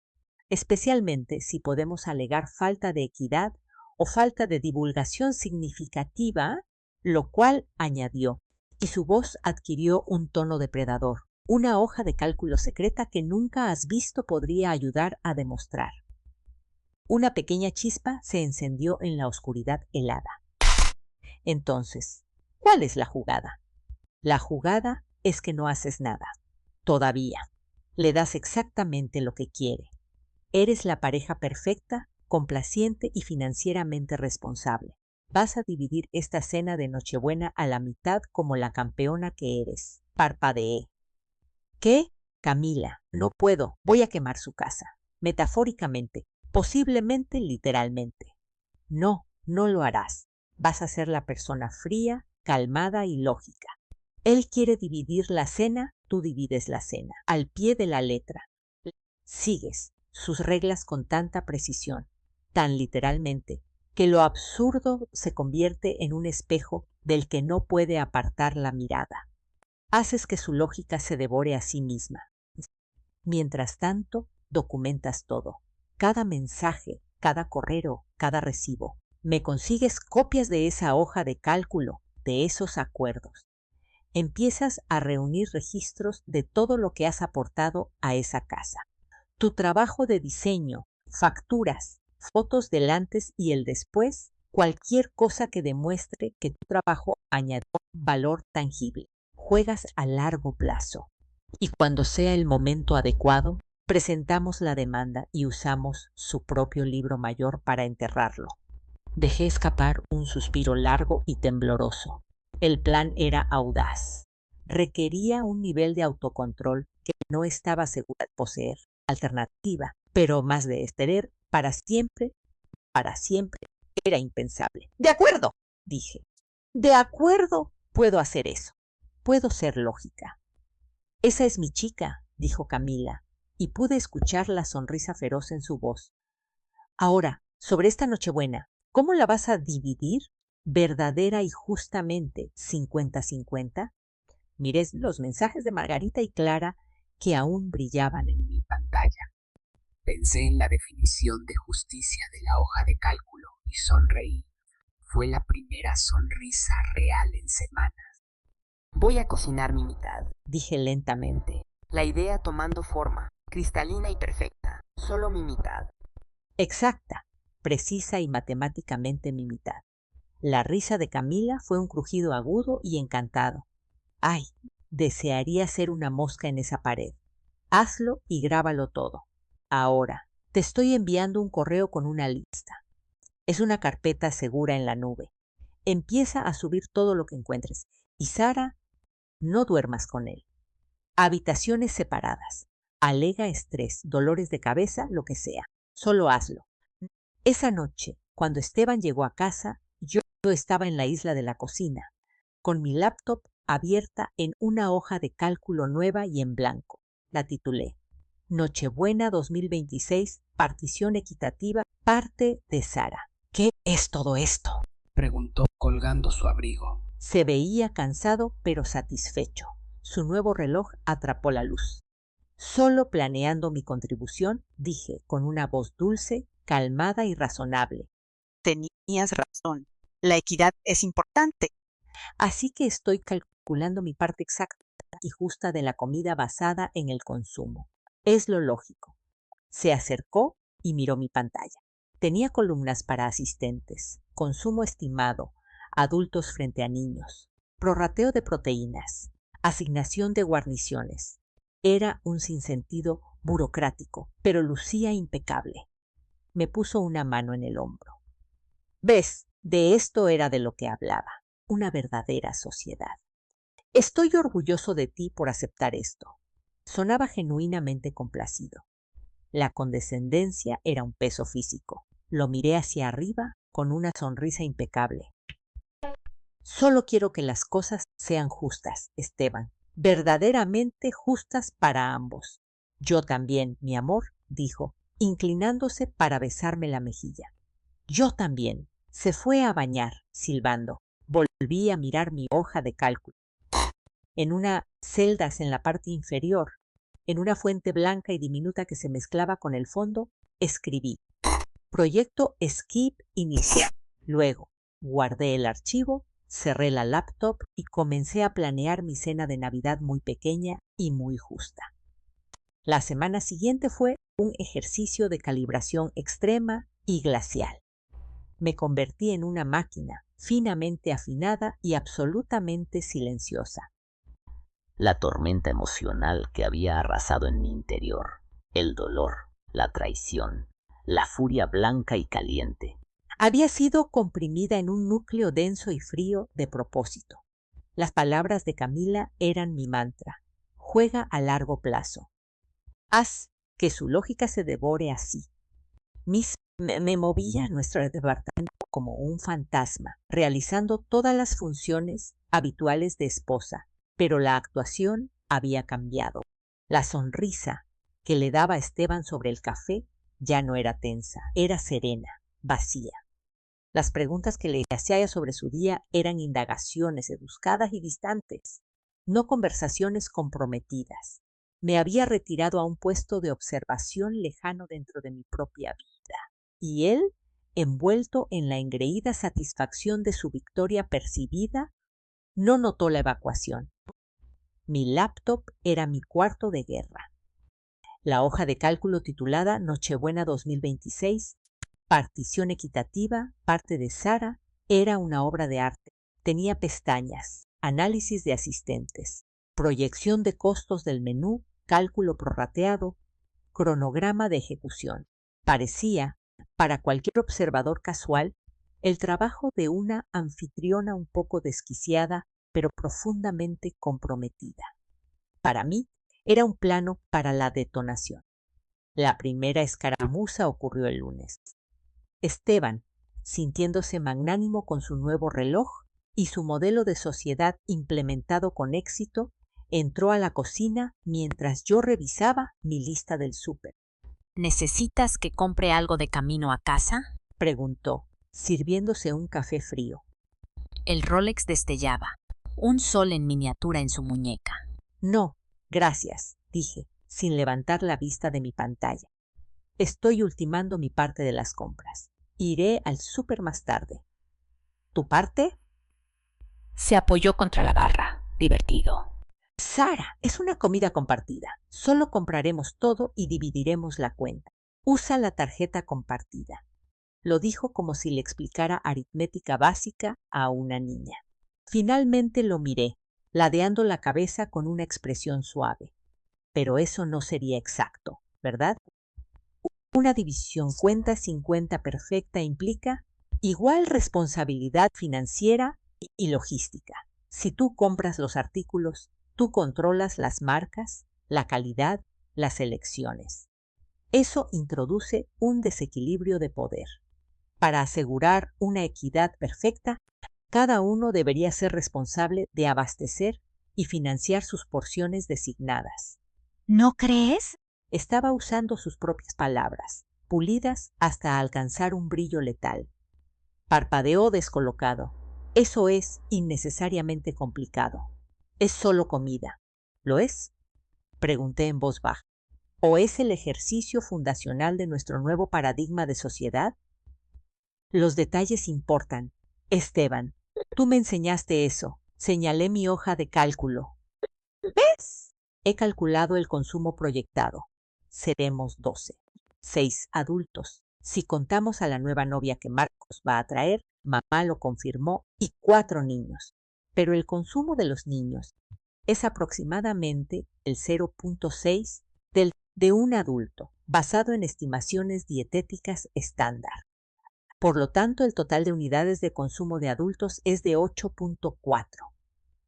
especialmente si podemos alegar falta de equidad o falta de divulgación significativa, lo cual añadió, y su voz adquirió un tono depredador. Una hoja de cálculo secreta que nunca has visto podría ayudar a demostrar. Una pequeña chispa se encendió en la oscuridad helada. Entonces, ¿cuál es la jugada? La jugada es que no haces nada. Todavía. Le das exactamente lo que quiere. Eres la pareja perfecta, complaciente y financieramente responsable. Vas a dividir esta cena de Nochebuena a la mitad como la campeona que eres. Parpadeé. ¿Qué? Camila, no puedo. Voy a quemar su casa. Metafóricamente, posiblemente literalmente. No, no lo harás. Vas a ser la persona fría, calmada y lógica. Él quiere dividir la cena, tú divides la cena, al pie de la letra. Sigues sus reglas con tanta precisión, tan literalmente, que lo absurdo se convierte en un espejo del que no puede apartar la mirada. Haces que su lógica se devore a sí misma. Mientras tanto, documentas todo. Cada mensaje, cada correo, cada recibo. Me consigues copias de esa hoja de cálculo, de esos acuerdos. Empiezas a reunir registros de todo lo que has aportado a esa casa. Tu trabajo de diseño, facturas, fotos del antes y el después, cualquier cosa que demuestre que tu trabajo añadió valor tangible. Juegas a largo plazo. Y cuando sea el momento adecuado, presentamos la demanda y usamos su propio libro mayor para enterrarlo. Dejé escapar un suspiro largo y tembloroso. El plan era audaz. Requería un nivel de autocontrol que no estaba segura de poseer. Alternativa, pero más de esterer, para siempre, era impensable. De acuerdo, dije. De acuerdo, puedo hacer eso. Puedo ser lógica. Esa es mi chica, dijo Camila, y pude escuchar la sonrisa feroz en su voz. Ahora, sobre esta Nochebuena, ¿cómo la vas a dividir? ¿Verdadera y justamente 50-50? Miré los mensajes de Margarita y Clara que aún brillaban en mi pantalla. Pensé en la definición de justicia de la hoja de cálculo y sonreí. Fue la primera sonrisa real en semanas. Voy a cocinar mi mitad, dije lentamente. la idea tomando forma, cristalina y perfecta, solo mi mitad. Exacta, precisa y matemáticamente mi mitad. La risa de Camila fue un crujido agudo y encantado. ¡Ay! Desearía ser una mosca en esa pared. Hazlo y grábalo todo. Ahora, te estoy enviando un correo con una lista. Es una carpeta segura en la nube. Empieza a subir todo lo que encuentres. Y Sara, no duermas con él. Habitaciones separadas. Alega estrés, dolores de cabeza, lo que sea. Solo hazlo. Esa noche, cuando Esteban llegó a casa, yo estaba en la isla de la cocina, con mi laptop abierta en una hoja de cálculo nueva y en blanco. La titulé Nochebuena 2026, partición equitativa, parte de Sara. ¿Qué es todo esto?, preguntó colgando su abrigo. Se veía cansado pero satisfecho. Su nuevo reloj atrapó la luz. Solo planeando mi contribución, dije con una voz dulce, calmada y razonable. Tenías razón. La equidad es importante. Así que estoy calculando mi parte exacta y justa de la comida basada en el consumo. Es lo lógico. Se acercó y miró mi pantalla. Tenía columnas para asistentes, consumo estimado, adultos frente a niños, prorrateo de proteínas, asignación de guarniciones. Era un sinsentido burocrático, pero lucía impecable. Me puso una mano en el hombro. ¿Ves? De esto era de lo que hablaba, una verdadera sociedad. Estoy orgulloso de ti por aceptar esto. Sonaba genuinamente complacido. La condescendencia era un peso físico. Lo miré hacia arriba con una sonrisa impecable. Solo quiero que las cosas sean justas, Esteban, verdaderamente justas para ambos. Yo también, mi amor, dijo, inclinándose para besarme la mejilla. Yo también. Se fue a bañar, silbando. Volví a mirar mi hoja de cálculo. En unas celdas en la parte inferior, en una fuente blanca y diminuta que se mezclaba con el fondo, escribí Proyecto Skip Inicial. Luego, guardé el archivo, cerré la laptop y comencé a planear mi cena de Navidad muy pequeña y muy justa. La semana siguiente fue un ejercicio de calibración extrema y glacial. Me convertí en una máquina, finamente afinada y absolutamente silenciosa. La tormenta emocional que había arrasado en mi interior, el dolor, la traición, la furia blanca y caliente, había sido comprimida en un núcleo denso y frío de propósito. Las palabras de Camila eran mi mantra. Juega a largo plazo. Haz que su lógica se devore así. Me movía a nuestro departamento como un fantasma, realizando todas las funciones habituales de esposa, pero la actuación había cambiado. La sonrisa que le daba a Esteban sobre el café ya no era tensa, era serena, vacía. Las preguntas que le hacía sobre su día eran indagaciones educadas y distantes, no conversaciones comprometidas. Me había retirado a un puesto de observación lejano dentro de mi propia vida. Y él, envuelto en la engreída satisfacción de su victoria percibida, no notó la evacuación. Mi laptop era mi cuarto de guerra. La hoja de cálculo titulada Nochebuena 2026, partición equitativa, parte de Sara, era una obra de arte. Tenía pestañas, análisis de asistentes, proyección de costos del menú, cálculo prorrateado, cronograma de ejecución. Parecía, para cualquier observador casual, el trabajo de una anfitriona un poco desquiciada, pero profundamente comprometida. Para mí, era un plano para la detonación. La primera escaramuza ocurrió el lunes. Esteban, sintiéndose magnánimo con su nuevo reloj y su modelo de sociedad implementado con éxito, entró a la cocina mientras yo revisaba mi lista del súper. ¿Necesitas que compre algo de camino a casa?, preguntó, sirviéndose un café frío. El Rolex destellaba, un sol en miniatura en su muñeca. No, gracias, dije, sin levantar la vista de mi pantalla. Estoy ultimando mi parte de las compras. Iré al súper más tarde. ¿Tu parte? Se apoyó contra la barra, divertido. Sara, es una comida compartida. Solo compraremos todo y dividiremos la cuenta. Usa la tarjeta compartida. Lo dijo como si le explicara aritmética básica a una niña. Finalmente lo miré, ladeando la cabeza con una expresión suave. Pero eso no sería exacto, ¿verdad? Una división cuenta-50 perfecta implica igual responsabilidad financiera y logística. Si tú compras los artículos, tú controlas las marcas, la calidad, las elecciones. Eso introduce un desequilibrio de poder. Para asegurar una equidad perfecta, cada uno debería ser responsable de abastecer y financiar sus porciones designadas. ¿No crees? Estaba usando sus propias palabras, pulidas hasta alcanzar un brillo letal. Parpadeó descolocado. Eso es innecesariamente complicado. Es solo comida. ¿Lo es? Pregunté en voz baja. ¿O es el ejercicio fundacional de nuestro nuevo paradigma de sociedad? Los detalles importan. Esteban, tú me enseñaste eso. Señalé mi hoja de cálculo. ¿Ves? He calculado el consumo proyectado. Seremos 12. 6 adultos. Si contamos a la nueva novia que Marcos va a traer, mamá lo confirmó, y 4 niños. Pero el consumo de los niños es aproximadamente el 0.6 de un adulto, basado en estimaciones dietéticas estándar. Por lo tanto, el total de unidades de consumo de adultos es de 8.4.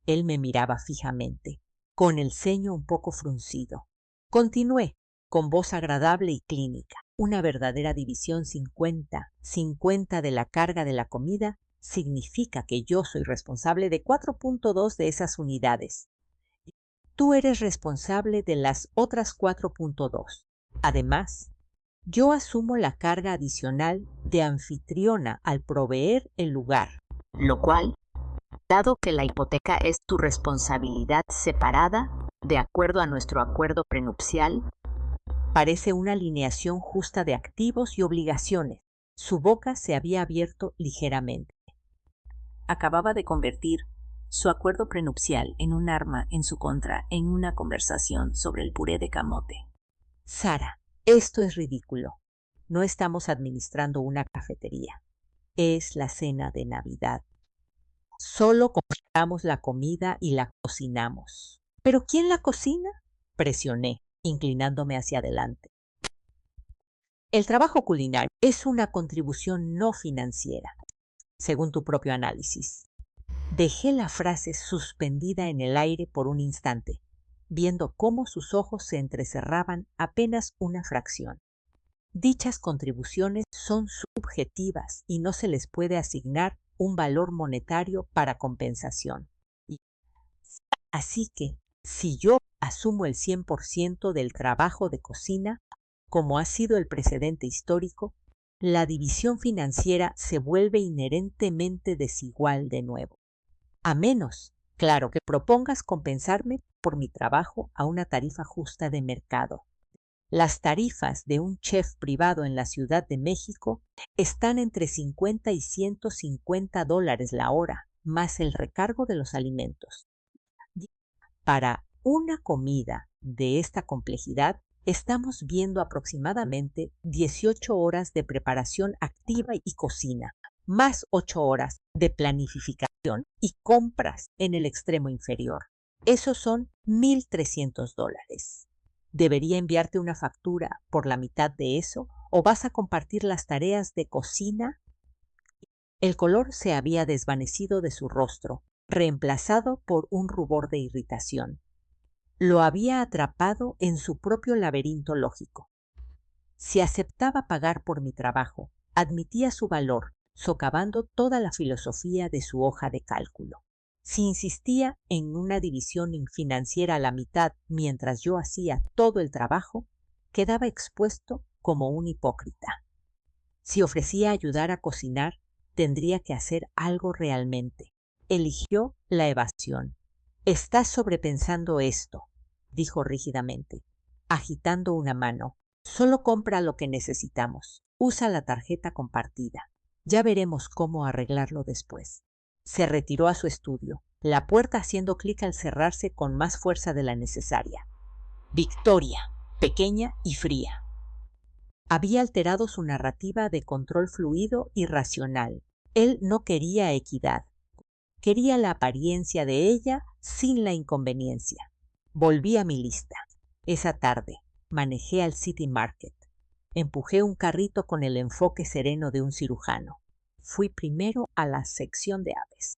Él me miraba fijamente, con el ceño un poco fruncido. Continué, con voz agradable y clínica. Una verdadera división 50-50 de la carga de la comida significa que yo soy responsable de 4.2 de esas unidades. Tú eres responsable de las otras 4.2. Además, yo asumo la carga adicional de anfitriona al proveer el lugar. Lo cual, dado que la hipoteca es tu responsabilidad separada, de acuerdo a nuestro acuerdo prenupcial, parece una alineación justa de activos y obligaciones. Su boca se había abierto ligeramente. acababa de convertir su acuerdo prenupcial en un arma en su contra en una conversación sobre el puré de camote. Sara, esto es ridículo. No estamos administrando una cafetería. Es la cena de Navidad. Solo compramos la comida y la cocinamos. ¿Pero quién la cocina? Presioné, inclinándome hacia adelante. El trabajo culinario es una contribución no financiera, según tu propio análisis. Dejé la frase suspendida en el aire por un instante, viendo cómo sus ojos se entrecerraban apenas una fracción. Dichas contribuciones son subjetivas y no se les puede asignar un valor monetario para compensación. Así que, si yo asumo el 100% del trabajo de cocina, como ha sido el precedente histórico, la división financiera se vuelve inherentemente desigual de nuevo. A menos, claro, que propongas compensarme por mi trabajo a una tarifa justa de mercado. Las tarifas de un chef privado en la Ciudad de México están entre 50 y $150 la hora, más el recargo de los alimentos. Para una comida de esta complejidad, estamos viendo aproximadamente 18 horas de preparación activa y cocina, más 8 horas de planificación y compras en el extremo inferior. Esos son $1,300. ¿Debería enviarte una factura por la mitad de eso o vas a compartir las tareas de cocina? El color se había desvanecido de su rostro, reemplazado por un rubor de irritación. Lo había atrapado en su propio laberinto lógico. Si aceptaba pagar por mi trabajo, admitía su valor, socavando toda la filosofía de su hoja de cálculo. Si insistía en una división financiera a la mitad mientras yo hacía todo el trabajo, quedaba expuesto como un hipócrita. Si ofrecía ayudar a cocinar, tendría que hacer algo realmente. Eligió la evasión. Estás sobrepensando esto, dijo rígidamente, agitando una mano. Solo compra lo que necesitamos. Usa la tarjeta compartida. Ya veremos cómo arreglarlo después. Se retiró a su estudio, la puerta haciendo clic al cerrarse con más fuerza de la necesaria. Victoria, pequeña y fría. Había alterado su narrativa de control fluido y racional. Él no quería equidad. Quería la apariencia de ella sin la inconveniencia. Volví a mi lista. Esa tarde manejé al City Market. Empujé un carrito con el enfoque sereno de un cirujano. Fui primero a la sección de aves.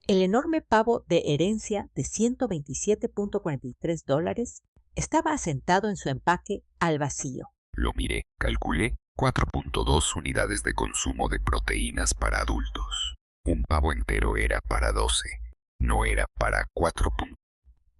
El enorme pavo de herencia de $127.43 estaba asentado en su empaque al vacío. Lo miré, calculé 4.2 unidades de consumo de proteínas para adultos. Un pavo entero era para 12, no era para 4.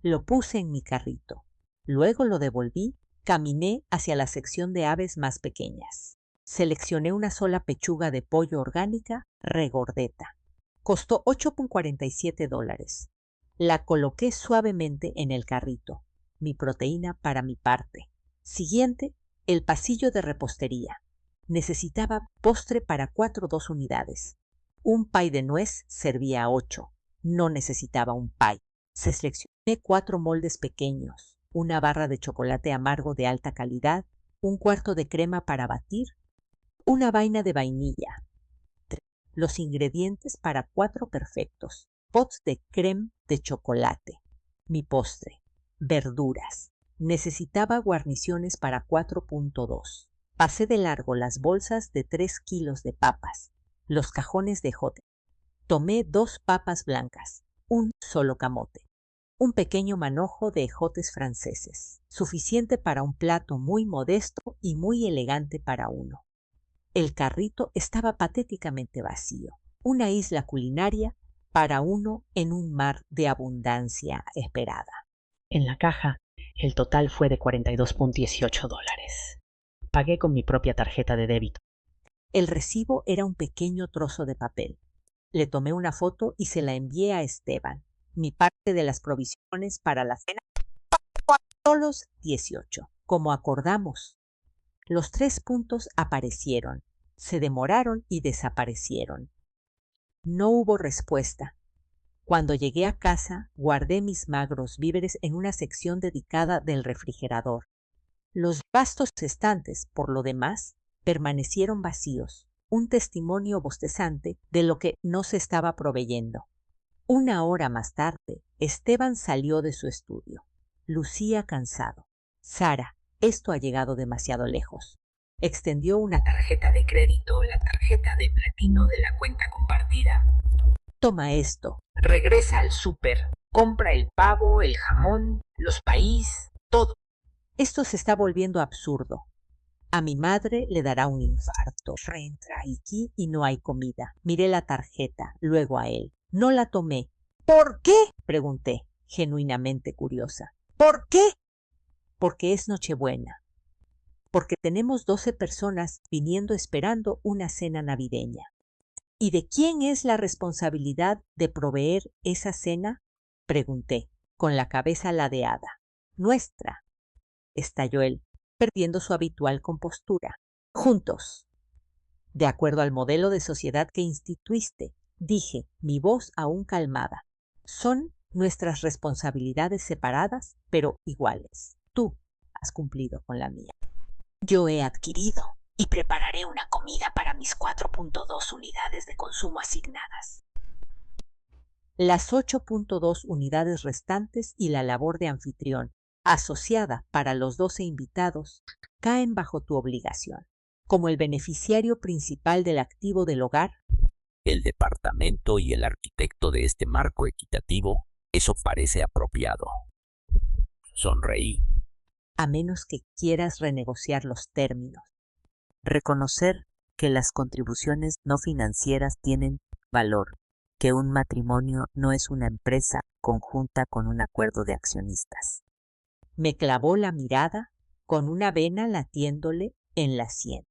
Lo puse en mi carrito. Luego lo devolví, caminé hacia la sección de aves más pequeñas. Seleccioné una sola pechuga de pollo orgánica regordeta. Costó $8.47. La coloqué suavemente en el carrito. Mi proteína para mi parte. Siguiente, el pasillo de repostería. Necesitaba postre para 2 unidades. Un pie de nuez servía a 8. No necesitaba un pie. Seleccioné 4 moldes pequeños, una barra de chocolate amargo de alta calidad, un cuarto de crema para batir, una vaina de vainilla. Los ingredientes para 4 perfectos. Pots de crème de chocolate. Mi postre. Verduras. Necesitaba guarniciones para 4.2. Pasé de largo las bolsas de 3 kilos de papas, los cajones de jote. Tomé 2 papas blancas, un solo camote, un pequeño manojo de ejotes franceses, suficiente para un plato muy modesto y muy elegante para uno. El carrito estaba patéticamente vacío, una isla culinaria para uno en un mar de abundancia esperada. En la caja, el total fue de $42.18. Pagué con mi propia tarjeta de débito. El recibo era un pequeño trozo de papel. Le tomé una foto y se la envié a Esteban. Mi parte de las provisiones para la cena, solos 18, como acordamos. Los 3 puntos aparecieron, se demoraron y desaparecieron. No hubo respuesta. Cuando llegué a casa, guardé mis magros víveres en una sección dedicada del refrigerador. Los vastos estantes, por lo demás, permanecieron vacíos, un testimonio bostezante de lo que no se estaba proveyendo. 1 hora más tarde, Esteban salió de su estudio. Lucía cansado. Sara, esto ha llegado demasiado lejos. Extendió una Tarjeta de crédito, la tarjeta de platino de la cuenta compartida. Toma esto. Regresa al súper. Compra el pavo, el jamón, los país, todo. Esto se está volviendo absurdo. A mi madre le dará un infarto. Reentra aquí y no hay comida. Miré la tarjeta, luego a él. No la tomé. ¿Por qué? Pregunté, genuinamente curiosa. ¿Por qué? Porque es Nochebuena. Porque tenemos 12 personas viniendo esperando una cena navideña. ¿Y de quién es la responsabilidad de proveer esa cena? Pregunté, con la cabeza ladeada. Nuestra, estalló él, perdiendo su habitual compostura. Juntos. De acuerdo al modelo de sociedad que instituiste, dije, mi voz aún calmada. Son nuestras responsabilidades separadas, pero iguales. Tú has cumplido con la mía. Yo he adquirido y prepararé una comida para mis 4.2 unidades de consumo asignadas. Las 8.2 unidades restantes y la labor de anfitrión, asociada para los 12 invitados, caen bajo tu obligación. Como el beneficiario principal del activo del hogar, el departamento y el arquitecto de este marco equitativo, eso parece apropiado. Sonreí. A menos que quieras renegociar los términos. Reconocer que las contribuciones no financieras tienen valor, que un matrimonio no es una empresa conjunta con un acuerdo de accionistas. Me clavó la mirada con una vena latiéndole en la sien.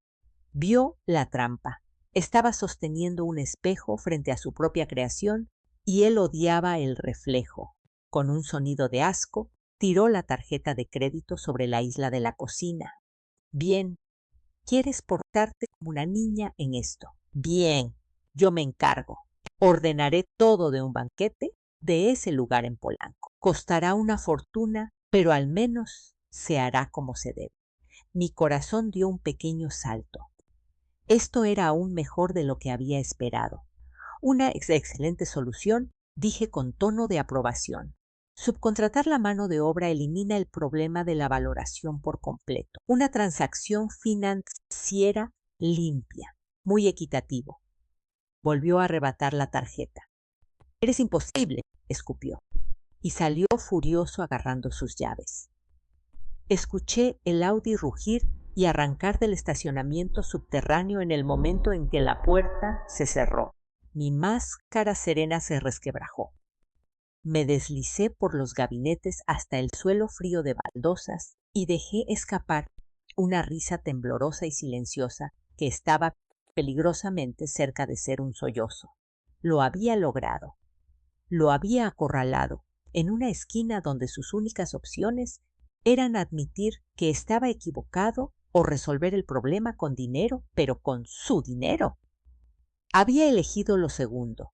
Vio la trampa. Estaba sosteniendo un espejo frente a su propia creación y él odiaba el reflejo. Con un sonido de asco, tiró la tarjeta de crédito sobre la isla de la cocina. Bien, ¿quieres portarte como una niña en esto? Bien, yo me encargo. Ordenaré todo de un banquete de ese lugar en Polanco. Costará una fortuna, pero al menos se hará como se debe. Mi corazón dio un pequeño salto. Esto era aún mejor de lo que había esperado. Una excelente solución, dije con tono de aprobación. Subcontratar la mano de obra elimina el problema de la valoración por completo. Una transacción financiera limpia, muy equitativo. Volvió a arrebatar la tarjeta. «Eres imposible», escupió, y salió furioso agarrando sus llaves. Escuché el Audi rugir y arrancar del estacionamiento subterráneo en el momento en que la puerta se cerró. Mi máscara serena se resquebrajó. Me deslicé por los gabinetes hasta el suelo frío de baldosas y dejé escapar una risa temblorosa y silenciosa que estaba peligrosamente cerca de ser un sollozo. Lo había logrado. Lo había acorralado en una esquina donde sus únicas opciones eran admitir que estaba equivocado o resolver el problema con dinero, pero con su dinero. Había elegido lo segundo.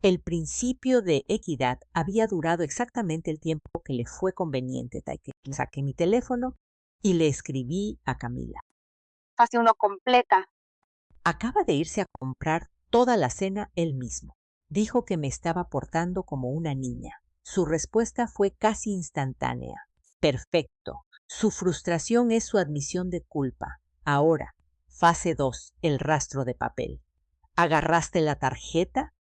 El principio de equidad había durado exactamente el tiempo que le fue conveniente. Saqué mi teléfono y le escribí a Camila. Fase 1 completa. Acaba de irse a comprar toda la cena él mismo. Dijo que me estaba portando como una niña. Su respuesta fue casi instantánea. Perfecto. Su frustración es su admisión de culpa. Ahora, fase 2, el rastro de papel. ¿Agarraste la tarjeta?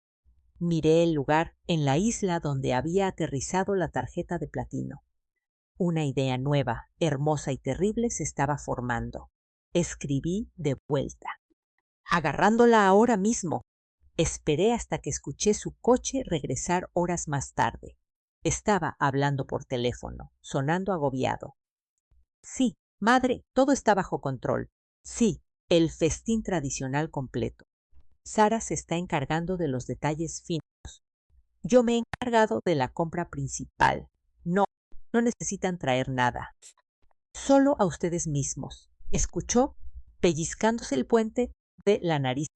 Miré el lugar en la isla donde había aterrizado la tarjeta de platino. Una idea nueva, hermosa y terrible se estaba formando. Escribí de vuelta. Agarrándola ahora mismo. Esperé hasta que escuché su coche regresar horas más tarde. Estaba hablando por teléfono, sonando agobiado. Sí, madre, todo está bajo control. Sí, el festín tradicional completo. Sara se está encargando de los detalles finos. Yo me he encargado de la compra principal. No necesitan traer nada. Solo a ustedes mismos. ¿Escuchó? Pellizcándose el puente de la nariz.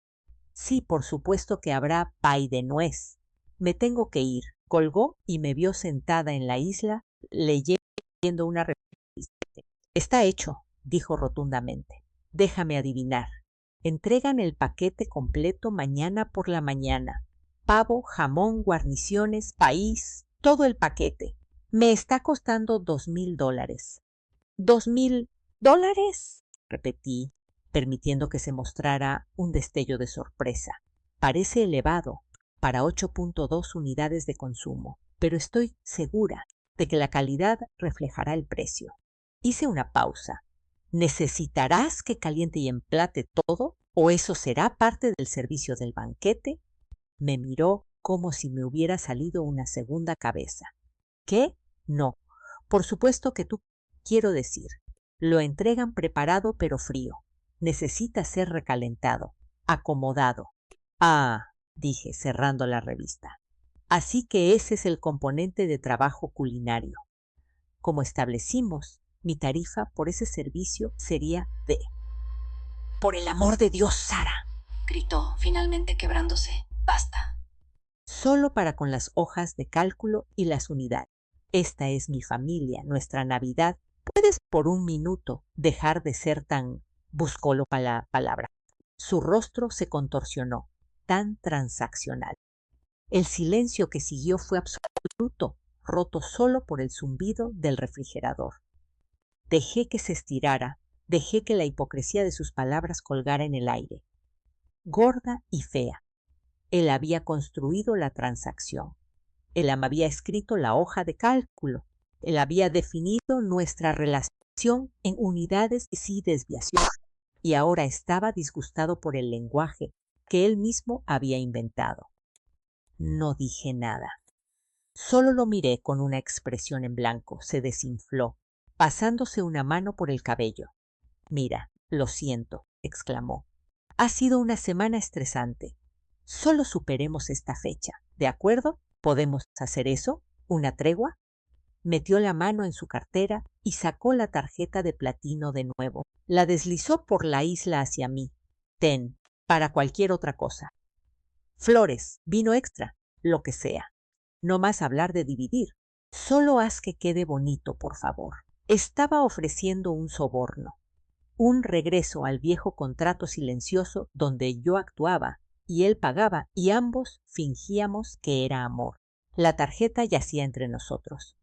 Sí, por supuesto que habrá pay de nuez. Me tengo que ir. Colgó y me vio sentada en la isla leyendo una revista. Está hecho, dijo rotundamente. Déjame adivinar. Entregan el paquete completo mañana por la mañana. Pavo, jamón, guarniciones, país, todo el paquete. Me está costando $2,000. ¿$2,000? Repetí, permitiendo que se mostrara un destello de sorpresa. Parece elevado para 8.2 unidades de consumo, pero estoy segura de que la calidad reflejará el precio. Hice una pausa. ¿Necesitarás que caliente y emplate todo? ¿O eso será parte del servicio del banquete? Me miró como si me hubiera salido una segunda cabeza. ¿Qué? No. Por supuesto que tú, quiero decir. Lo entregan preparado pero frío. Necesita ser recalentado, acomodado. Ah, dije cerrando la revista. Así que ese es el componente de trabajo culinario. Como establecimos, mi tarifa por ese servicio sería de... «Por el amor de Dios, Sara», gritó, finalmente quebrándose. «Basta». Solo para con las hojas de cálculo y las unidades. Esta es mi familia, nuestra Navidad. ¿Puedes por un minuto dejar de ser tan... buscó la palabra. Su rostro se contorsionó, tan transaccional. El silencio que siguió fue absoluto, roto solo por el zumbido del refrigerador. Dejé que se estirara, dejé que la hipocresía de sus palabras colgara en el aire. Gorda y fea. Él había construido la transacción. Él había escrito la hoja de cálculo. Él había definido nuestra relación en unidades y sin desviación. Y ahora estaba disgustado por el lenguaje que él mismo había inventado. No dije nada. Solo lo miré con una expresión en blanco. Se desinfló, pasándose una mano por el cabello. «Mira, lo siento», exclamó. «Ha sido una semana estresante. Solo superemos esta fecha, ¿de acuerdo? ¿Podemos hacer eso? ¿Una tregua?» Metió la mano en su cartera y sacó la tarjeta de platino de nuevo. La deslizó por la isla hacia mí. Ten, para cualquier otra cosa. Flores, vino extra, lo que sea. No más hablar de dividir. Solo haz que quede bonito, por favor. Estaba ofreciendo un soborno. Un regreso al viejo contrato silencioso donde yo actuaba y él pagaba y ambos fingíamos que era amor. La tarjeta yacía entre nosotros.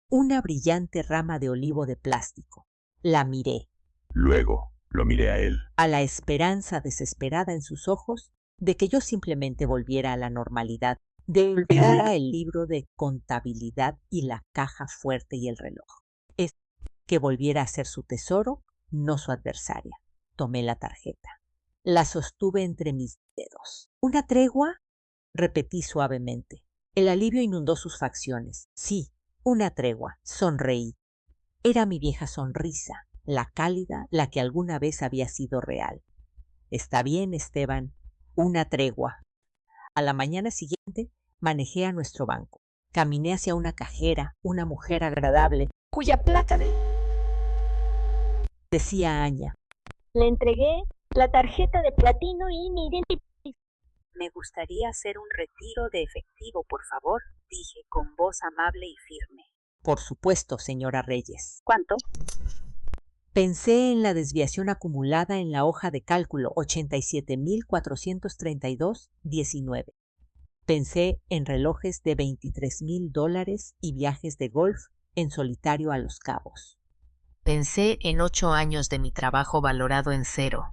Una brillante rama de olivo de plástico. La miré. Luego lo miré a él. A la esperanza desesperada en sus ojos de que yo simplemente volviera a la normalidad, de olvidar el libro de contabilidad y la caja fuerte y el reloj. Es que volviera a ser su tesoro, no su adversaria. Tomé la tarjeta. La sostuve entre mis dedos. ¿Una tregua? Repetí suavemente. El alivio inundó sus facciones. Sí, una tregua. Sonreí. Era mi vieja sonrisa, la cálida, la que alguna vez había sido real. Está bien, Esteban. Una tregua. A la mañana siguiente manejé a nuestro banco. Caminé hacia una cajera, una mujer agradable, cuya placa decía Aña. Le entregué la tarjeta de platino y mi identificación. Me gustaría hacer un retiro de efectivo, por favor, dije con voz amable y firme. Por supuesto, señora Reyes. ¿Cuánto? Pensé en la desviación acumulada en la hoja de cálculo 87,432,19. Pensé en relojes de $23,000 y viajes de golf en solitario a Los Cabos. Pensé en 8 años de mi trabajo valorado en 0.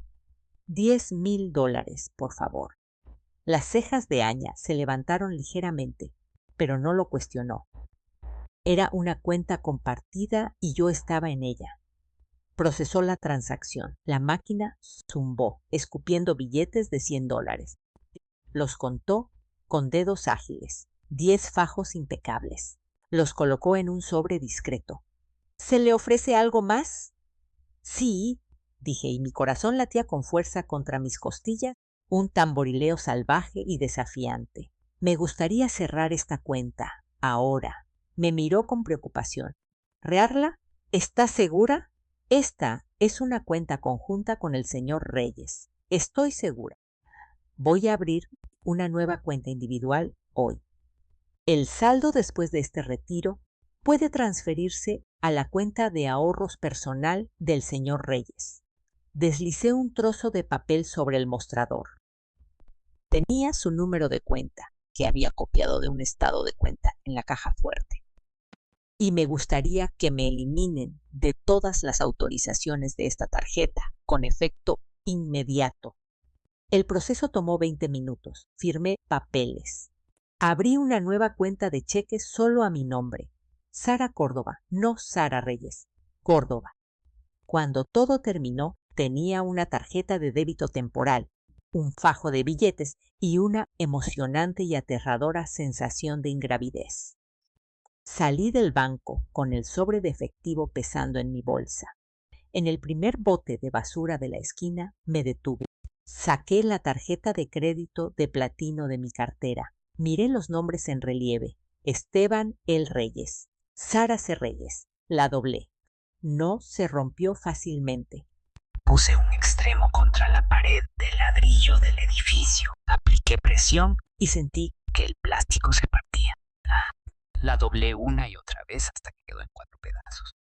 $10,000, por favor. Las cejas de Aña se levantaron ligeramente, pero no lo cuestionó. Era una cuenta compartida y yo estaba en ella. Procesó la transacción. La máquina zumbó, escupiendo billetes de $100. Los contó con dedos ágiles, 10 fajos impecables. Los colocó en un sobre discreto. ¿Se le ofrece algo más? Sí, dije, y mi corazón latía con fuerza contra mis costillas, un tamborileo salvaje y desafiante. Me gustaría cerrar esta cuenta, ahora. Me miró con preocupación. ¿Rearla? ¿Estás segura? Esta es una cuenta conjunta con el señor Reyes. Estoy segura. Voy a abrir una nueva cuenta individual hoy. El saldo después de este retiro puede transferirse a la cuenta de ahorros personal del señor Reyes. Deslicé un trozo de papel sobre el mostrador. Tenía su número de cuenta, que había copiado de un estado de cuenta en la caja fuerte. Y me gustaría que me eliminen de todas las autorizaciones de esta tarjeta, con efecto inmediato. El proceso tomó 20 minutos. Firmé papeles. Abrí una nueva cuenta de cheques solo a mi nombre. Sara Córdoba, no Sara Reyes. Córdoba. Cuando todo terminó, tenía una tarjeta de débito temporal, un fajo de billetes y una emocionante y aterradora sensación de ingravidez. Salí del banco con el sobre de efectivo pesando en mi bolsa. En el primer bote de basura de la esquina me detuve. Saqué la tarjeta de crédito de platino de mi cartera. Miré los nombres en relieve. Esteban L. Reyes. Sara C. Reyes. La doblé. No se rompió fácilmente. Puse un extremo contra la pared de ladrillo del edificio. Apliqué presión y sentí que el plástico se partía. La doblé una y otra vez hasta que quedó en 4 pedazos.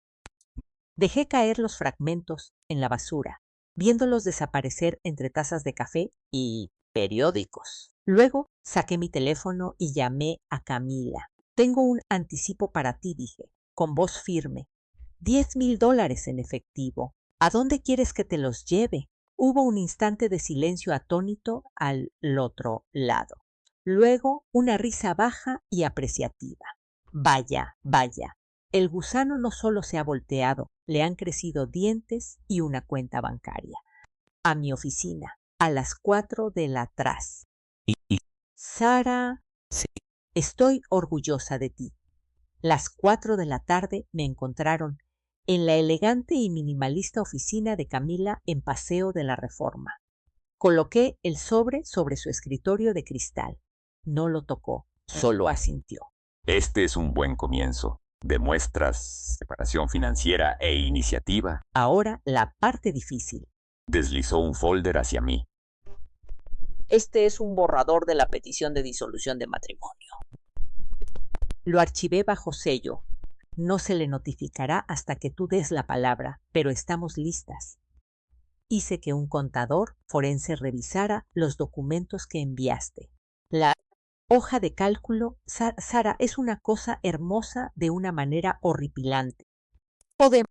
Dejé caer los fragmentos en la basura, viéndolos desaparecer entre tazas de café y periódicos. Luego saqué mi teléfono y llamé a Camila. Tengo un anticipo para ti, dije, con voz firme. $10,000 en efectivo. ¿A dónde quieres que te los lleve? Hubo un instante de silencio atónito al otro lado. Luego una risa baja y apreciativa. Vaya, vaya. El gusano no solo se ha volteado, le han crecido dientes y una cuenta bancaria. A mi oficina, a las 4 de la atrás. Sara, sí. Estoy orgullosa de ti. Las 4 de la tarde me encontraron en la elegante y minimalista oficina de Camila en Paseo de la Reforma. Coloqué el sobre su escritorio de cristal. No lo tocó, solo asintió. Este es un buen comienzo. Demuestras separación financiera e iniciativa. Ahora la parte difícil. Deslizó un folder hacia mí. Este es un borrador de la petición de disolución de matrimonio. Lo archivé bajo sello. No se le notificará hasta que tú des la palabra, pero estamos listas. Hice que un contador forense revisara los documentos que enviaste. La hoja de cálculo, Sara, es una cosa hermosa de una manera horripilante. Podemos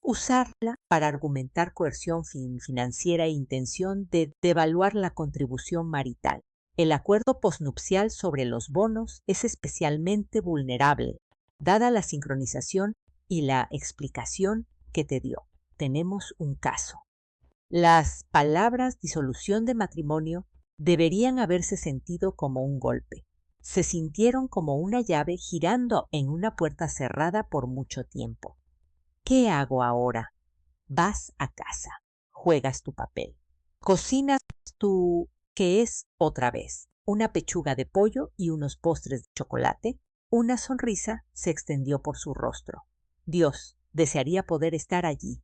usarla para argumentar coerción financiera e intención de devaluar la contribución marital. El acuerdo posnupcial sobre los bonos es especialmente vulnerable, dada la sincronización y la explicación que te dio. Tenemos un caso. Las palabras disolución de matrimonio deberían haberse sentido como un golpe. Se sintieron como una llave girando en una puerta cerrada por mucho tiempo. ¿Qué hago ahora? Vas a casa, juegas tu papel, cocinas tu... ¿qué es otra vez? Una pechuga de pollo y unos postres de chocolate. Una sonrisa se extendió por su rostro. Dios, desearía poder estar allí.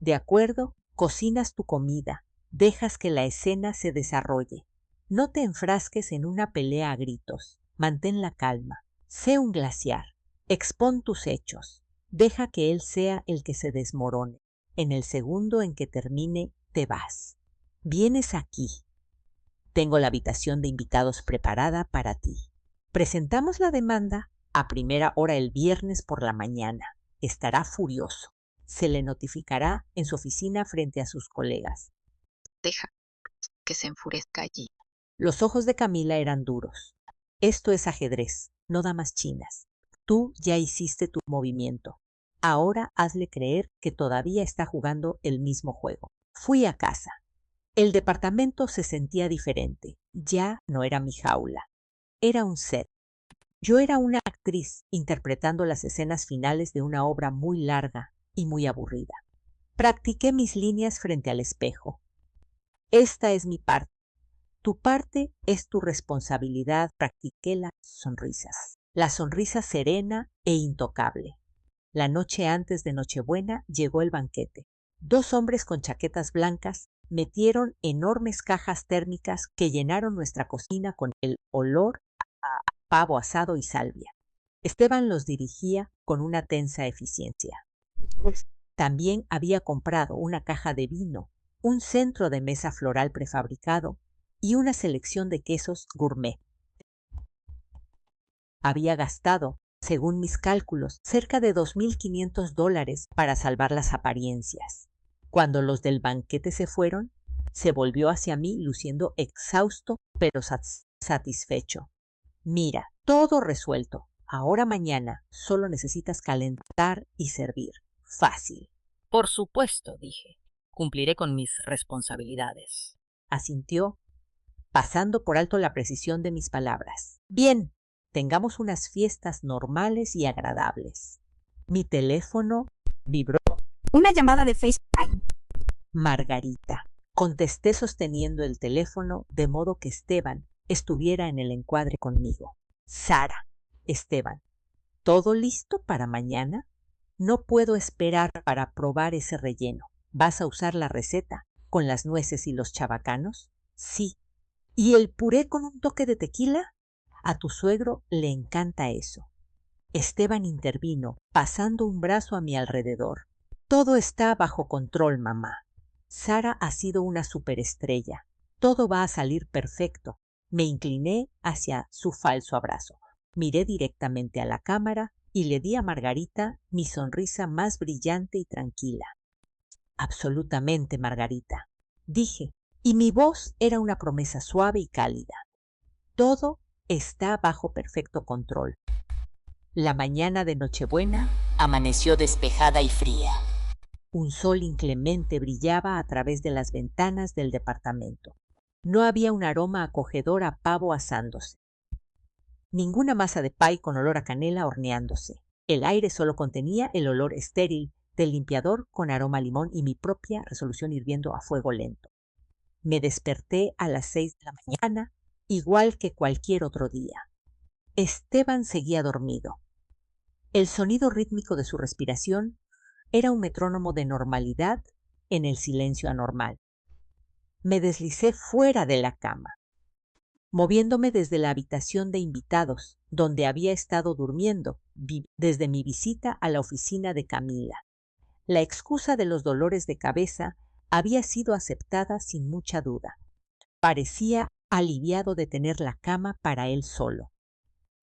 De acuerdo, cocinas tu comida, dejas que la escena se desarrolle. No te enfrasques en una pelea a gritos. Mantén la calma. Sé un glaciar. Expón tus hechos. Deja que él sea el que se desmorone. En el segundo en que termine, te vas. Vienes aquí. Tengo la habitación de invitados preparada para ti. Presentamos la demanda a primera hora el viernes por la mañana. Estará furioso. Se le notificará en su oficina frente a sus colegas. Deja que se enfurezca allí. Los ojos de Camila eran duros. Esto es ajedrez, no damas chinas. Tú ya hiciste tu movimiento. Ahora hazle creer que todavía está jugando el mismo juego. Fui a casa. El departamento se sentía diferente. Ya no era mi jaula. Era un set. Yo era una actriz interpretando las escenas finales de una obra muy larga y muy aburrida. Practiqué mis líneas frente al espejo. Esta es mi parte. Tu parte es tu responsabilidad. Practiqué las sonrisas. La sonrisa serena e intocable. La noche antes de Nochebuena llegó el banquete. 2 hombres con chaquetas blancas metieron enormes cajas térmicas que llenaron nuestra cocina con el olor a pavo asado y salvia. Esteban los dirigía con una tensa eficiencia. También había comprado una caja de vino, un centro de mesa floral prefabricado y una selección de quesos gourmet. Había gastado, según mis cálculos, cerca de $2,500 para salvar las apariencias. Cuando los del banquete se fueron, se volvió hacia mí luciendo exhausto pero satisfecho. Mira, todo resuelto. Ahora mañana solo necesitas calentar y servir. Fácil. Por supuesto, dije. Cumpliré con mis responsabilidades. Asintió, pasando por alto la precisión de mis palabras. Bien, tengamos unas fiestas normales y agradables. Mi teléfono vibró. Una llamada de FaceTime. Margarita. Contesté sosteniendo el teléfono de modo que Esteban estuviera en el encuadre conmigo. Sara. Esteban. ¿Todo listo para mañana? No puedo esperar para probar ese relleno. ¿Vas a usar la receta con las nueces y los chabacanos? Sí. ¿Y el puré con un toque de tequila? A tu suegro le encanta eso. Esteban intervino, pasando un brazo a mi alrededor. Todo está bajo control, mamá. Sara ha sido una superestrella. Todo va a salir perfecto. Me incliné hacia su falso abrazo. Miré directamente a la cámara y le di a Margarita mi sonrisa más brillante y tranquila. Absolutamente, Margarita, dije, y mi voz era una promesa suave y cálida. Todo está bajo perfecto control. La mañana de Nochebuena amaneció despejada y fría. Un sol inclemente brillaba a través de las ventanas del departamento. No había un aroma acogedor a pavo asándose. Ninguna masa de pay con olor a canela horneándose. El aire solo contenía el olor estéril del limpiador con aroma a limón y mi propia resolución hirviendo a fuego lento. Me desperté a las 6 de la mañana, igual que cualquier otro día. Esteban seguía dormido. El sonido rítmico de su respiración era un metrónomo de normalidad en el silencio anormal. Me deslicé fuera de la cama, moviéndome desde la habitación de invitados, donde había estado durmiendo desde mi visita a la oficina de Camila. La excusa de los dolores de cabeza había sido aceptada sin mucha duda. Parecía aliviado de tener la cama para él solo.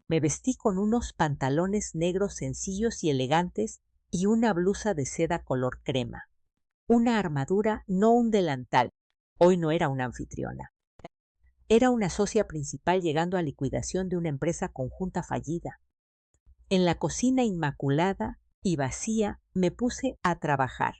Me vestí con unos pantalones negros sencillos y elegantes y una blusa de seda color crema. Una armadura, no un delantal. Hoy no era una anfitriona. Era una socia principal llegando a liquidación de una empresa conjunta fallida. En la cocina inmaculada y vacía me puse a trabajar.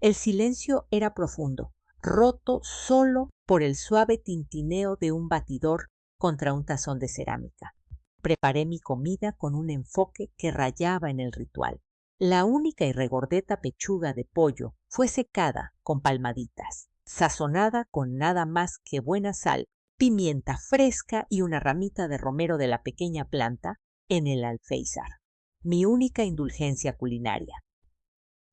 El silencio era profundo, roto solo por el suave tintineo de un batidor contra un tazón de cerámica. Preparé mi comida con un enfoque que rayaba en el ritual. La única y regordeta pechuga de pollo fue secada con palmaditas, sazonada con nada más que buena sal, pimienta fresca y una ramita de romero de la pequeña planta en el alféizar. Mi única indulgencia culinaria.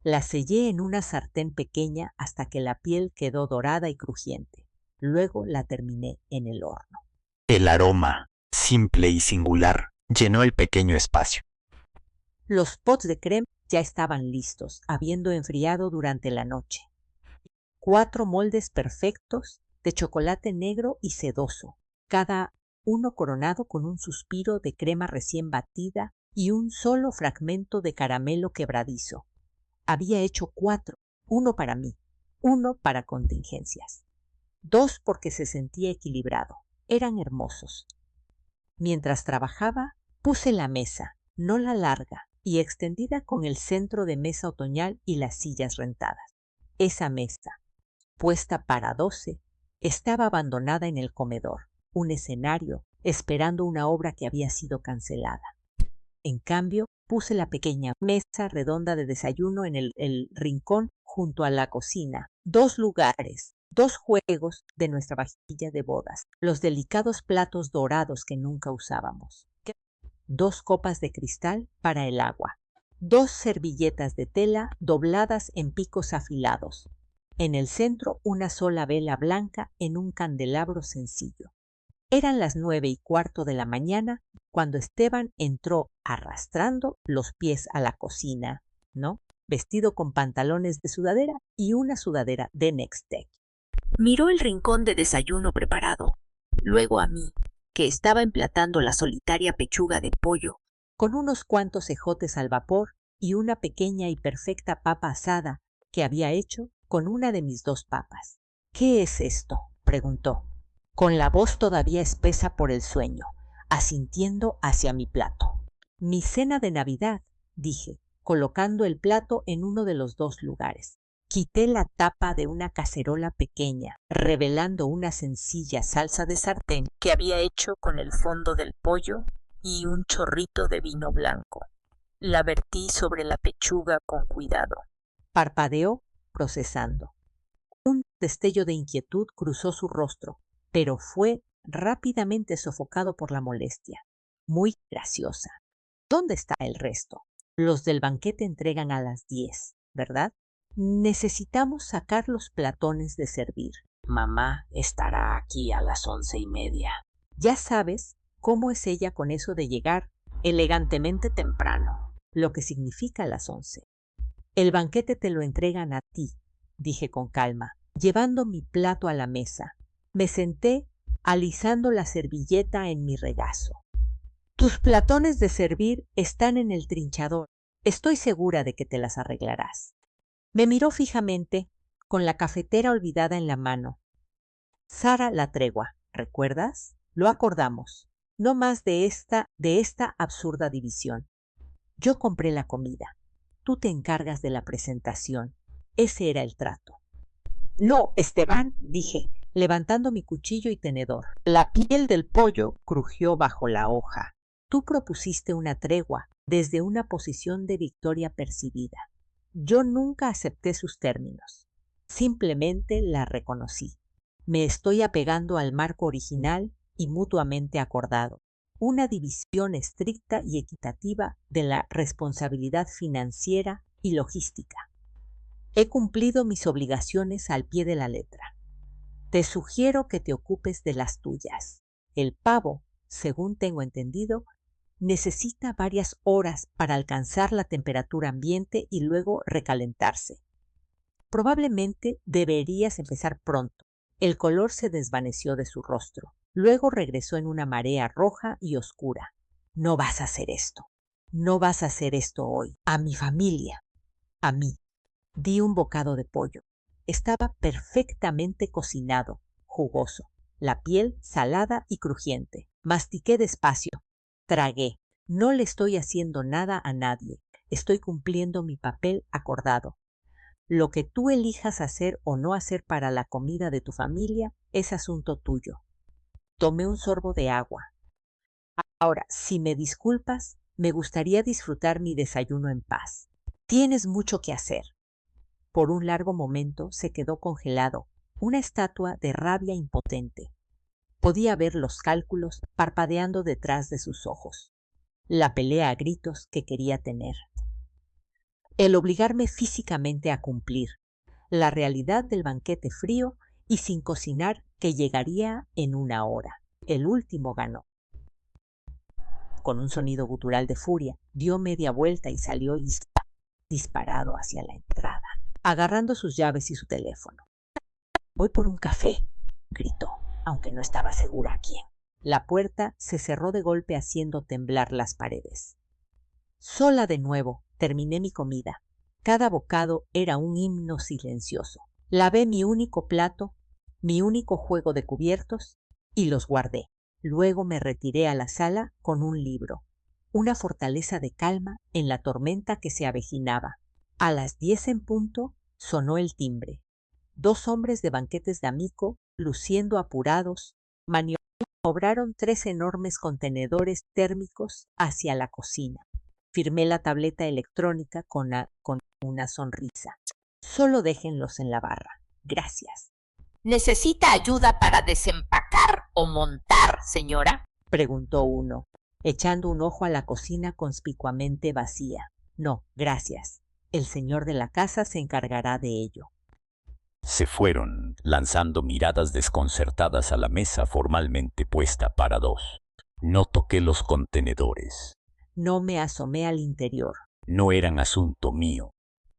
La sellé en una sartén pequeña hasta que la piel quedó dorada y crujiente. Luego la terminé en el horno. El aroma, simple y singular, llenó el pequeño espacio. Los pots de crema ya estaban listos, habiendo enfriado durante la noche. 4 moldes perfectos de chocolate negro y sedoso, cada uno coronado con un suspiro de crema recién batida y un solo fragmento de caramelo quebradizo. Había hecho 4, 1 para mí, 1 para contingencias. 2 porque se sentía equilibrado. Eran hermosos. Mientras trabajaba, puse la mesa, no la larga, y extendida con el centro de mesa otoñal y las sillas rentadas. Esa mesa, puesta para 12, estaba abandonada en el comedor, un escenario, esperando una obra que había sido cancelada. En cambio, puse la pequeña mesa redonda de desayuno en el rincón junto a la cocina. 2 lugares, 2 juegos de nuestra vajilla de bodas, los delicados platos dorados que nunca usábamos. 2 copas de cristal para el agua, 2 servilletas de tela dobladas en picos afilados. En el centro, una sola vela blanca en un candelabro sencillo. Eran las 9:15 de la mañana cuando Esteban entró arrastrando los pies a la cocina, ¿no? Vestido con pantalones de sudadera y una sudadera de Nextec. Miró el rincón de desayuno preparado, luego a mí, que estaba emplatando la solitaria pechuga de pollo, con unos cuantos ejotes al vapor y una pequeña y perfecta papa asada que había hecho con una de mis 2 papas. ¿Qué es esto?, preguntó, con la voz todavía espesa por el sueño, asintiendo hacia mi plato. Mi cena de Navidad, dije, colocando el plato en uno de los 2 lugares. Quité la tapa de una cacerola pequeña, revelando una sencilla salsa de sartén que había hecho con el fondo del pollo y un chorrito de vino blanco. La vertí sobre la pechuga con cuidado. Parpadeó, procesando. Un destello de inquietud cruzó su rostro, pero fue rápidamente sofocado por la molestia. Muy graciosa. ¿Dónde está el resto? Los del banquete entregan a las 10, ¿verdad? Necesitamos sacar los platones de servir. Mamá estará aquí a las 11:30. Ya sabes cómo es ella con eso de llegar elegantemente temprano, lo que significa las 11. El banquete te lo entregan a ti, dije con calma, llevando mi plato a la mesa. Me senté alisando la servilleta en mi regazo. Tus platones de servir están en el trinchador. Estoy segura de que te las arreglarás. Me miró fijamente, con la cafetera olvidada en la mano. Sara la tregua, ¿recuerdas? Lo acordamos. No más de esta absurda división. Yo compré la comida. Tú te encargas de la presentación. Ese era el trato. No, Esteban, dije, levantando mi cuchillo y tenedor. La piel del pollo crujió bajo la hoja. Tú propusiste una tregua desde una posición de victoria percibida. Yo nunca acepté sus términos. Simplemente la reconocí. Me estoy apegando al marco original y mutuamente acordado. una división estricta y equitativa de la responsabilidad financiera y logística. He cumplido mis obligaciones al pie de la letra. Te sugiero que te ocupes de las tuyas. El pavo, según tengo entendido, necesita varias horas para alcanzar la temperatura ambiente y luego recalentarse. Probablemente deberías empezar pronto. El color se desvaneció de su rostro. Luego regresó en una marea roja y oscura. No vas a hacer esto. No vas a hacer esto hoy. A mi familia. A mí. Di un bocado de pollo. Estaba perfectamente cocinado, jugoso, la piel salada y crujiente. Mastiqué despacio. Tragué. No le estoy haciendo nada a nadie. Estoy cumpliendo mi papel acordado. Lo que tú elijas hacer o no hacer para la comida de tu familia es asunto tuyo. Tomé un sorbo de agua. Ahora, si me disculpas, me gustaría disfrutar mi desayuno en paz. Tienes mucho que hacer. Por un largo momento se quedó congelado, una estatua de rabia impotente. Podía ver los cálculos parpadeando detrás de sus ojos. La pelea a gritos que quería tener. El obligarme físicamente a cumplir. La realidad del banquete frío y sin cocinar que llegaría en una hora. El último ganó. Con un sonido gutural de furia, dio media vuelta y salió disparado hacia la entrada, agarrando sus llaves y su teléfono. Voy por un café, gritó, aunque no estaba segura a quién. La puerta se cerró de golpe haciendo temblar las paredes. Sola de nuevo, terminé mi comida. Cada bocado era un himno silencioso. Lavé mi único plato, mi único juego de cubiertos y los guardé. Luego me retiré a la sala con un libro, una fortaleza de calma en la tormenta que se avecinaba. A las 10 en punto sonó el timbre. 2 hombres de banquetes de amigo, luciendo apurados, maniobraron 3 enormes contenedores térmicos hacia la cocina. Firmé la tableta electrónica con una sonrisa. Solo déjenlos en la barra. Gracias. ¿Necesita ayuda para desempacar o montar, señora?, preguntó uno, echando un ojo a la cocina conspicuamente vacía. No, gracias. El señor de la casa se encargará de ello. Se fueron, lanzando miradas desconcertadas a la mesa formalmente puesta para 2. No toqué los contenedores. No me asomé al interior. No eran asunto mío.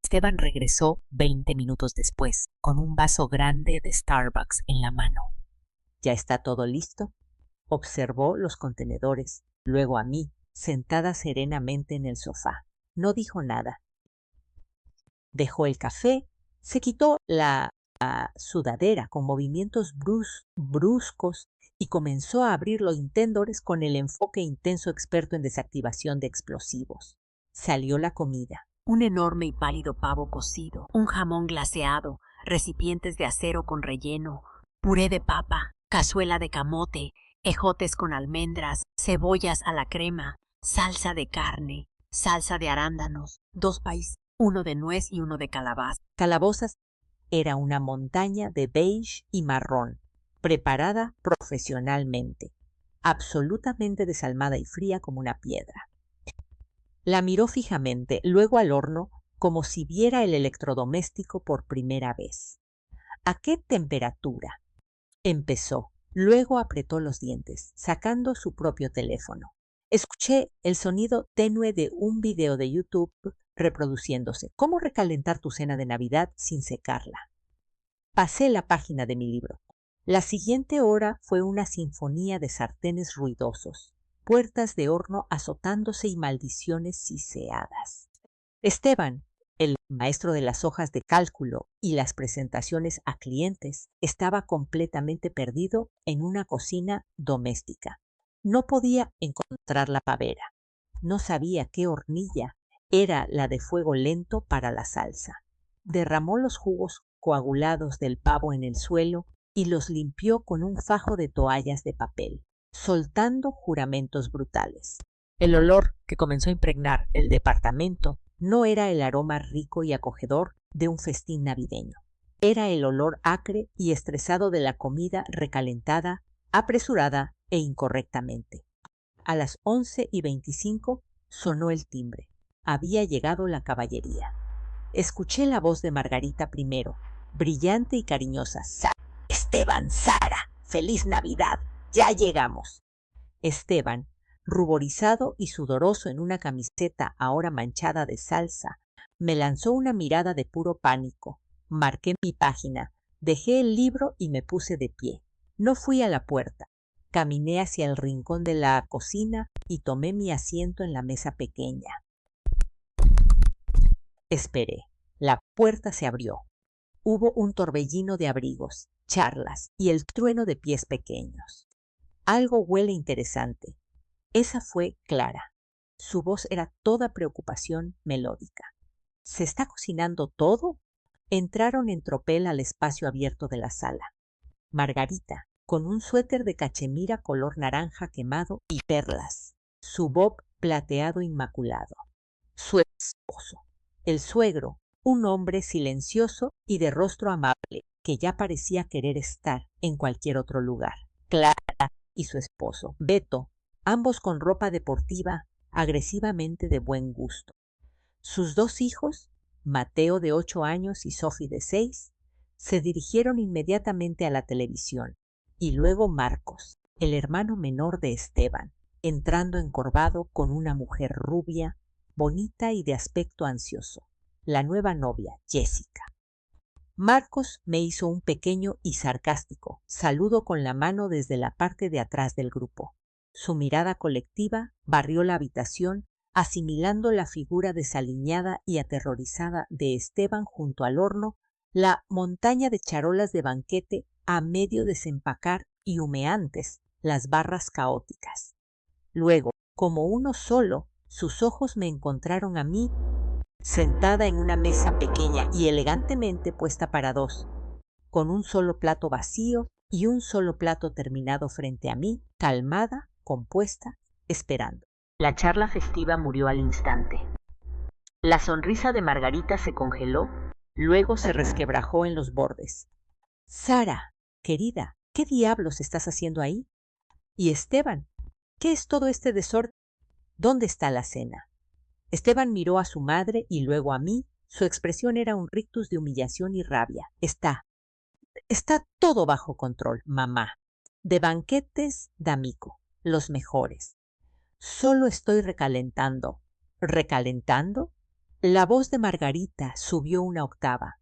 Esteban regresó 20 minutos después, con un vaso grande de Starbucks en la mano. ¿Ya está todo listo? Observó los contenedores, luego a mí, sentada serenamente en el sofá. No dijo nada. Dejó el café, se quitó la sudadera con movimientos bruscos y comenzó a abrir los contendores con el enfoque intenso experto en desactivación de explosivos. Salió la comida. Un enorme y pálido pavo cocido, un jamón glaseado, recipientes de acero con relleno, puré de papa, cazuela de camote, ejotes con almendras, cebollas a la crema, salsa de carne, salsa de arándanos, 2 país, uno de nuez y uno de calabaza. Calabozas era una montaña de beige y marrón, preparada profesionalmente, absolutamente desalmada y fría como una piedra. La miró fijamente, luego al horno, como si viera el electrodoméstico por primera vez. ¿A qué temperatura? Empezó, luego apretó los dientes, sacando su propio teléfono. Escuché el sonido tenue de un video de YouTube reproduciéndose. ¿Cómo recalentar tu cena de Navidad sin secarla? Pasé la página de mi libro. La siguiente hora fue una sinfonía de sartenes ruidosos, puertas de horno azotándose y maldiciones siseadas. Esteban, el maestro de las hojas de cálculo y las presentaciones a clientes, estaba completamente perdido en una cocina doméstica. No podía encontrar la pavera. No sabía qué hornilla era la de fuego lento para la salsa. Derramó los jugos coagulados del pavo en el suelo y los limpió con un fajo de toallas de papel, soltando juramentos brutales. El olor que comenzó a impregnar el departamento no era el aroma rico y acogedor de un festín navideño. Era el olor acre y estresado de la comida recalentada, apresurada e incorrectamente. A las 11:25 sonó el timbre. Había llegado la caballería. Escuché la voz de Margarita primero, brillante y cariñosa. Esteban, Sara, feliz Navidad, ya llegamos. Esteban, ruborizado y sudoroso en una camiseta ahora manchada de salsa, me lanzó una mirada de puro pánico. Marqué mi página, dejé el libro y me puse de pie. No fui a la puerta. Caminé hacia el rincón de la cocina y tomé mi asiento en la mesa pequeña. Esperé. La puerta se abrió. Hubo un torbellino de abrigos, charlas y el trueno de pies pequeños. Algo huele interesante. Esa fue Clara. Su voz era toda preocupación melódica. ¿Se está cocinando todo? Entraron en tropel al espacio abierto de la sala. Margarita, con un suéter de cachemira color naranja quemado y perlas. Su bob plateado inmaculado. Su esposo, el suegro, un hombre silencioso y de rostro amable, que ya parecía querer estar en cualquier otro lugar. Clara y su esposo, Beto, ambos con ropa deportiva, agresivamente de buen gusto. Sus dos hijos, Mateo de 8 años y Sophie de 6, se dirigieron inmediatamente a la televisión, y luego Marcos, el hermano menor de Esteban, entrando encorvado con una mujer rubia, bonita y de aspecto ansioso, la nueva novia, Jessica. Marcos me hizo un pequeño y sarcástico saludo con la mano desde la parte de atrás del grupo. Su mirada colectiva barrió la habitación, asimilando la figura desaliñada y aterrorizada de Esteban junto al horno, la montaña de charolas de banquete a medio desempacar y humeantes, las barras caóticas. Luego, como uno solo, sus ojos me encontraron a mí, sentada en una mesa pequeña y elegantemente puesta para dos, con un solo plato vacío y un solo plato terminado frente a mí, calmada, compuesta, esperando. La charla festiva murió al instante. La sonrisa de Margarita se congeló, luego se resquebrajó en los bordes. Sara, querida, ¿qué diablos estás haciendo ahí? Y Esteban, ¿qué es todo este desorden? ¿Dónde está la cena? Esteban miró a su madre y luego a mí. Su expresión era un rictus de humillación y rabia. Está todo bajo control, mamá. De banquetes, d'amico, los mejores. Solo estoy recalentando. ¿Recalentando? La voz de Margarita subió una octava.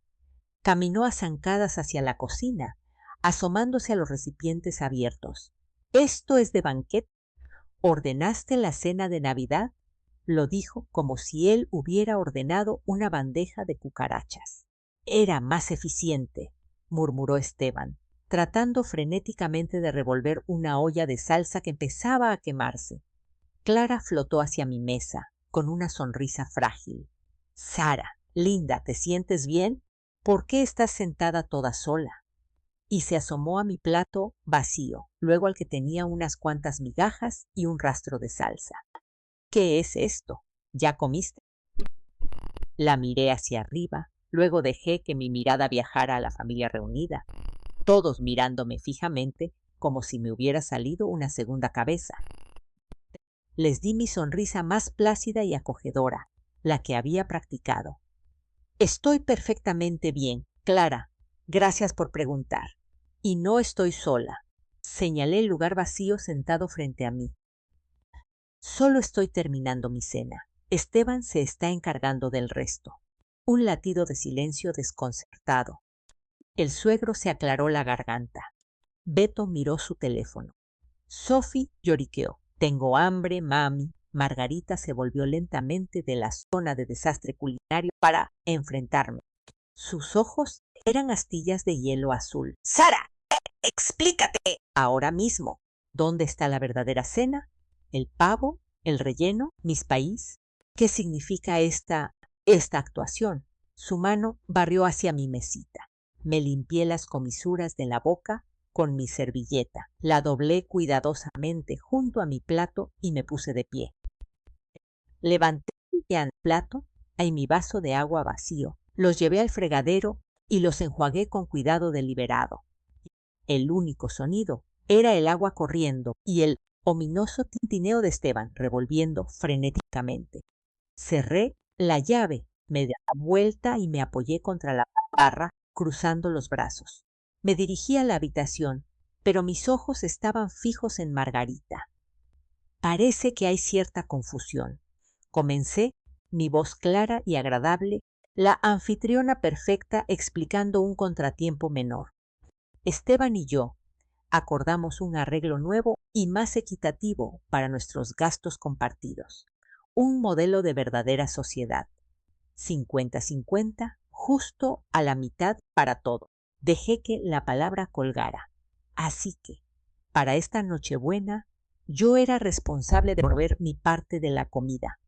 Caminó a zancadas hacia la cocina, asomándose a los recipientes abiertos. ¿Esto es de banquete? ¿Ordenaste la cena de Navidad? Lo dijo como si él hubiera ordenado una bandeja de cucarachas. Era más eficiente, murmuró Esteban, tratando frenéticamente de revolver una olla de salsa que empezaba a quemarse. Clara flotó hacia mi mesa, con una sonrisa frágil. Sara, linda, ¿te sientes bien? ¿Por qué estás sentada toda sola? Y se asomó a mi plato vacío, luego al que tenía unas cuantas migajas y un rastro de salsa. ¿Qué es esto? ¿Ya comiste? La miré hacia arriba, luego dejé que mi mirada viajara a la familia reunida, todos mirándome fijamente como si me hubiera salido una segunda cabeza. Les di mi sonrisa más plácida y acogedora, la que había practicado. Estoy perfectamente bien, Clara. Gracias por preguntar. Y no estoy sola. Señalé el lugar vacío sentado frente a mí. Solo estoy terminando mi cena. Esteban se está encargando del resto. Un latido de silencio desconcertado. El suegro se aclaró la garganta. Beto miró su teléfono. Sophie lloriqueó. Tengo hambre, mami. Margarita se volvió lentamente de la zona de desastre culinario para enfrentarme. Sus ojos eran astillas de hielo azul. ¡Sara! ¡Explícate! Ahora mismo. ¿Dónde está la verdadera cena? ¿El pavo? ¿El relleno? ¿Mis país? ¿Qué significa esta actuación? Su mano barrió hacia mi mesita. Me limpié las comisuras de la boca con mi servilleta. La doblé cuidadosamente junto a mi plato y me puse de pie. Levanté el plato y mi vaso de agua vacío. Los llevé al fregadero y los enjuagué con cuidado deliberado. El único sonido era el agua corriendo y el Ominoso tintineo de Esteban, revolviendo frenéticamente. Cerré la llave, me di la vuelta y me apoyé contra la barra, cruzando los brazos. Me dirigí a la habitación, pero mis ojos estaban fijos en Margarita. Parece que hay cierta confusión. Comencé, mi voz clara y agradable, la anfitriona perfecta explicando un contratiempo menor. Esteban y yo acordamos un arreglo nuevo y más equitativo para nuestros gastos compartidos. Un modelo de verdadera sociedad. 50-50, justo a la mitad para todo. Dejé que la palabra colgara. Así que, para esta Nochebuena, yo era responsable de proveer mi parte de la comida.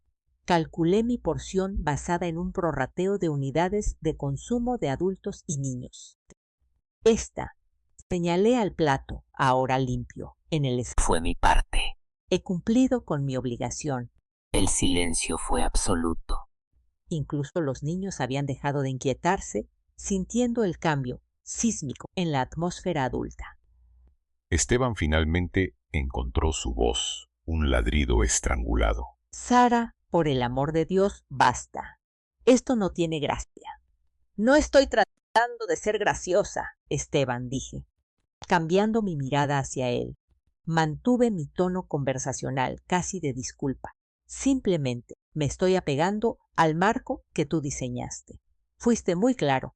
Calculé mi porción basada en un prorrateo de unidades de consumo de adultos y niños. Señalé al plato, ahora limpio, en el espejo. Fue mi parte. He cumplido con mi obligación. El silencio fue absoluto. Incluso los niños habían dejado de inquietarse, sintiendo el cambio sísmico en la atmósfera adulta. Esteban finalmente encontró su voz, un ladrido estrangulado. Sara, por el amor de Dios, basta. Esto no tiene gracia. No estoy tratando de ser graciosa, Esteban, dije, cambiando mi mirada hacia él. Mantuve mi tono conversacional, casi de disculpa. Simplemente me estoy apegando al marco que tú diseñaste. Fuiste muy claro.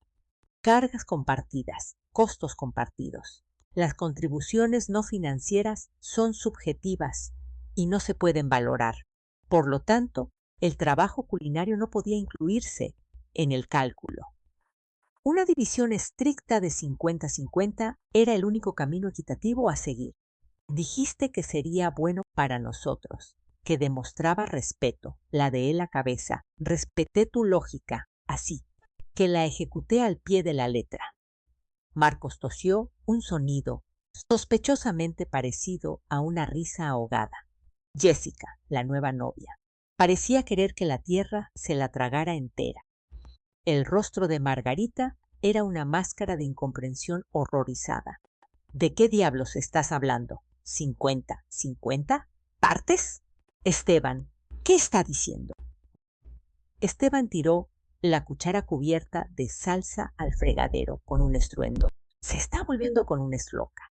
Cargas compartidas, costos compartidos. Las contribuciones no financieras son subjetivas y no se pueden valorar. Por lo tanto, el trabajo culinario no podía incluirse en el cálculo. Una división estricta de 50-50 era el único camino equitativo a seguir. Dijiste que sería bueno para nosotros, que demostraba respeto, la de él a cabeza. Respeté tu lógica, así, que la ejecuté al pie de la letra. Marcos tosió un sonido sospechosamente parecido a una risa ahogada. Jessica, la nueva novia, parecía querer que la tierra se la tragara entera. El rostro de Margarita era una máscara de incomprensión horrorizada. ¿De qué diablos estás hablando? ¿50-50? ¿Partes? Esteban, ¿qué está diciendo? Esteban tiró la cuchara cubierta de salsa al fregadero con un estruendo. Se está volviendo con una loca.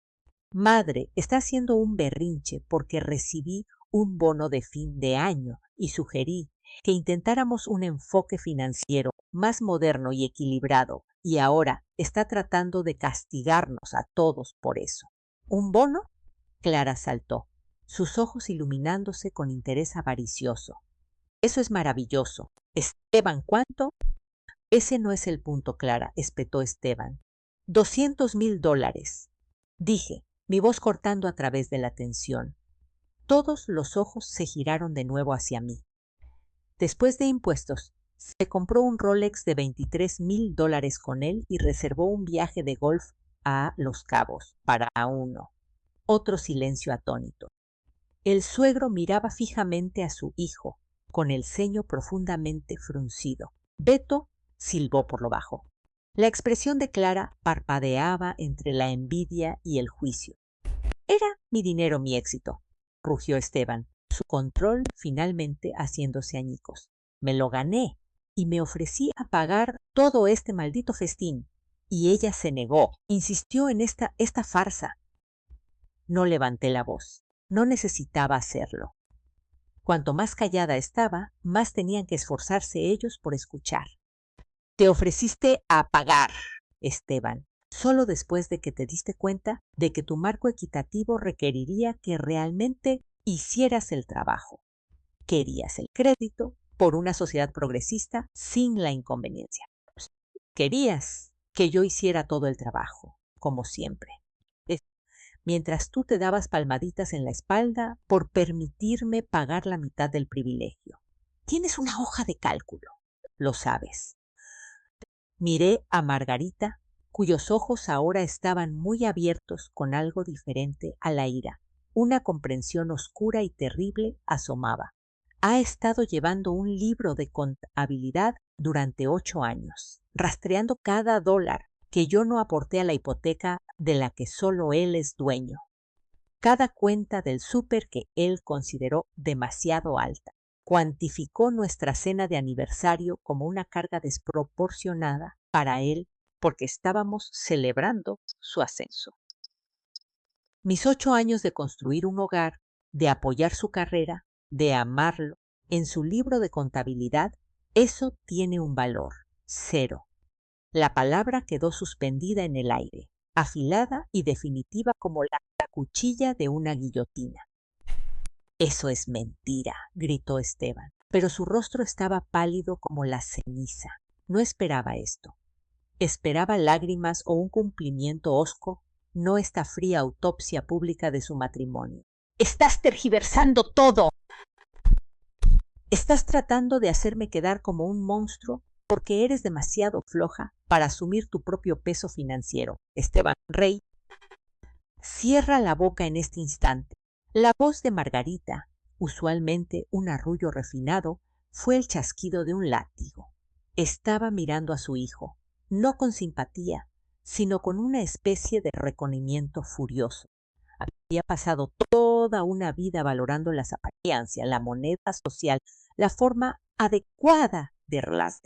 Madre, está haciendo un berrinche porque recibí un bono de fin de año y sugerí que intentáramos un enfoque financiero más moderno y equilibrado, y ahora está tratando de castigarnos a todos por eso. ¿Un bono? Clara saltó, sus ojos iluminándose con interés avaricioso. Eso es maravilloso. Esteban, ¿cuánto? Ese no es el punto, Clara, espetó Esteban. $200,000, dije, mi voz cortando a través de la tensión. Todos los ojos se giraron de nuevo hacia mí. Después de impuestos, se compró un Rolex de $23,000 con él y reservó un viaje de golf a Los Cabos para uno. Otro silencio atónito. El suegro miraba fijamente a su hijo, con el ceño profundamente fruncido. Beto silbó por lo bajo. La expresión de Clara parpadeaba entre la envidia y el juicio. Era mi dinero mi éxito, rugió Esteban, su control finalmente haciéndose añicos. Me lo gané y me ofrecí a pagar todo este maldito festín. Y ella se negó, insistió en esta farsa. No levanté la voz, no necesitaba hacerlo. Cuanto más callada estaba, más tenían que esforzarse ellos por escuchar. Te ofreciste a pagar, Esteban, solo después de que te diste cuenta de que tu marco equitativo requeriría que realmente hicieras el trabajo. Querías el crédito por una sociedad progresista sin la inconveniencia. Querías que yo hiciera todo el trabajo, como siempre. Mientras tú te dabas palmaditas en la espalda por permitirme pagar la mitad del privilegio. Tienes una hoja de cálculo, lo sabes. Miré a Margarita, cuyos ojos ahora estaban muy abiertos con algo diferente a la ira. Una comprensión oscura y terrible asomaba. Ha estado llevando un libro de contabilidad durante 8 años, rastreando cada dólar que yo no aporté a la hipoteca de la que solo él es dueño. cada cuenta del súper que él consideró demasiado alta. Cuantificó nuestra cena de aniversario como una carga desproporcionada para él porque estábamos celebrando su ascenso. Mis 8 años de construir un hogar, de apoyar su carrera, de amarlo, en su libro de contabilidad, eso tiene un valor, 0. La palabra quedó suspendida en el aire, afilada y definitiva como la cuchilla de una guillotina. Eso es mentira, gritó Esteban, pero su rostro estaba pálido como la ceniza. No esperaba esto. Esperaba lágrimas o un cumplimiento hosco, no esta fría autopsia pública de su matrimonio. ¡Estás tergiversando todo! Estás tratando de hacerme quedar como un monstruo porque eres demasiado floja para asumir tu propio peso financiero. Esteban Rey, cierra la boca en este instante. La voz de Margarita, usualmente un arrullo refinado, fue el chasquido de un látigo. Estaba mirando a su hijo, no con simpatía, sino con una especie de reconocimiento furioso. Había pasado toda una vida valorando las apariencias, la moneda social, la forma adecuada de las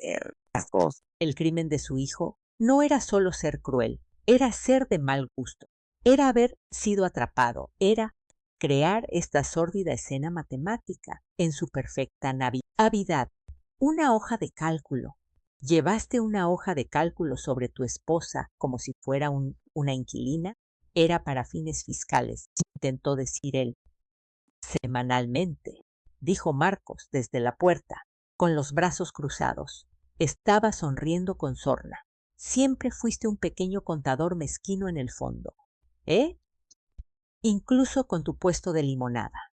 cosas. El crimen de su hijo no era solo ser cruel, era ser de mal gusto, era haber sido atrapado, era crear esta sórdida escena matemática en su perfecta navidad. Una hoja de cálculo. ¿Llevaste una hoja de cálculo sobre tu esposa como si fuera una inquilina? Era para fines fiscales, intentó decir él. Semanalmente, dijo Marcos desde la puerta, con los brazos cruzados. Estaba sonriendo con sorna. Siempre fuiste un pequeño contador mezquino en el fondo. ¿Eh? Incluso con tu puesto de limonada.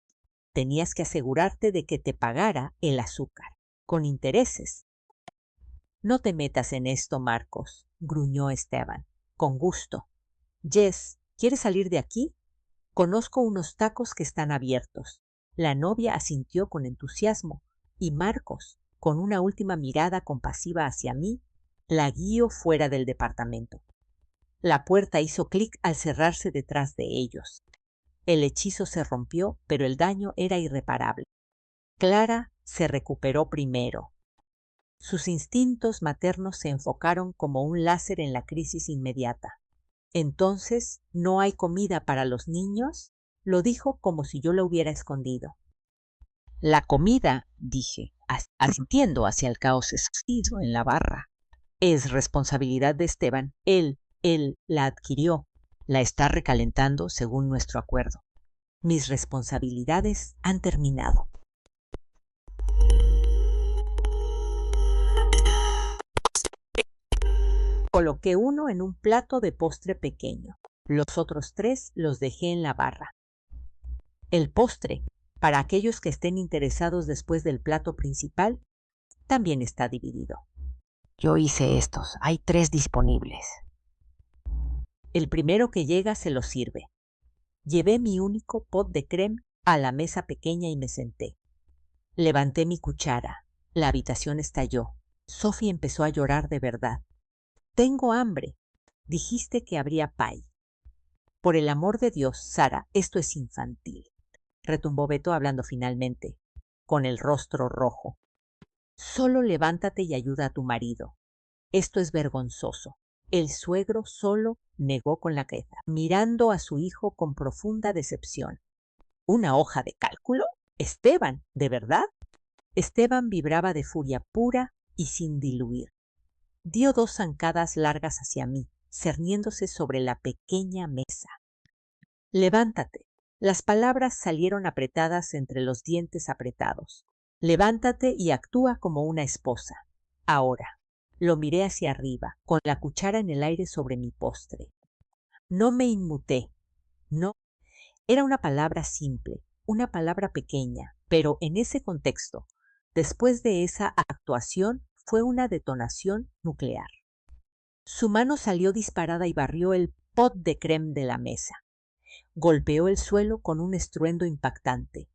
Tenías que asegurarte de que te pagara el azúcar, con intereses. No te metas en esto, Marcos, gruñó Esteban. Con gusto. Jess, ¿quieres salir de aquí? Conozco unos tacos que están abiertos. La novia asintió con entusiasmo, y Marcos, con una última mirada compasiva hacia mí, la guió fuera del departamento. La puerta hizo clic al cerrarse detrás de ellos. El hechizo se rompió, pero el daño era irreparable. Clara se recuperó primero. Sus instintos maternos se enfocaron como un láser en la crisis inmediata. «¿Entonces no hay comida para los niños?», lo dijo como si yo la hubiera escondido. «La comida», dije, asintiendo hacia el caos escondido en la barra, «es responsabilidad de Esteban. Él la adquirió. La está recalentando según nuestro acuerdo. Mis responsabilidades han terminado». Coloqué uno en un plato de postre pequeño. Los otros 3 los dejé en la barra. El postre, para aquellos que estén interesados después del plato principal, también está dividido. Yo hice estos. Hay 3 disponibles. El primero que llega se lo sirve. Llevé mi único pot de crème a la mesa pequeña y me senté. Levanté mi cuchara. La habitación estalló. Sophie empezó a llorar de verdad. «Tengo hambre. Dijiste que habría pie». «Por el amor de Dios, Sara, esto es infantil», retumbó Beto hablando finalmente, con el rostro rojo. «Solo levántate y ayuda a tu marido. Esto es vergonzoso». El suegro solo negó con la cabeza, mirando a su hijo con profunda decepción. «¿Una hoja de cálculo? Esteban, ¿de verdad?» Esteban vibraba de furia pura y sin diluir. Dio 2 zancadas largas hacia mí, cerniéndose sobre la pequeña mesa. «Levántate». Las palabras salieron apretadas entre los dientes apretados. «Levántate y actúa como una esposa. Ahora». Lo miré hacia arriba, con la cuchara en el aire sobre mi postre. No me inmuté. No. Era una palabra simple, una palabra pequeña, pero en ese contexto, después de esa actuación, fue una detonación nuclear. Su mano salió disparada y barrió el pot de crème de la mesa. Golpeó el suelo con un estruendo impactante,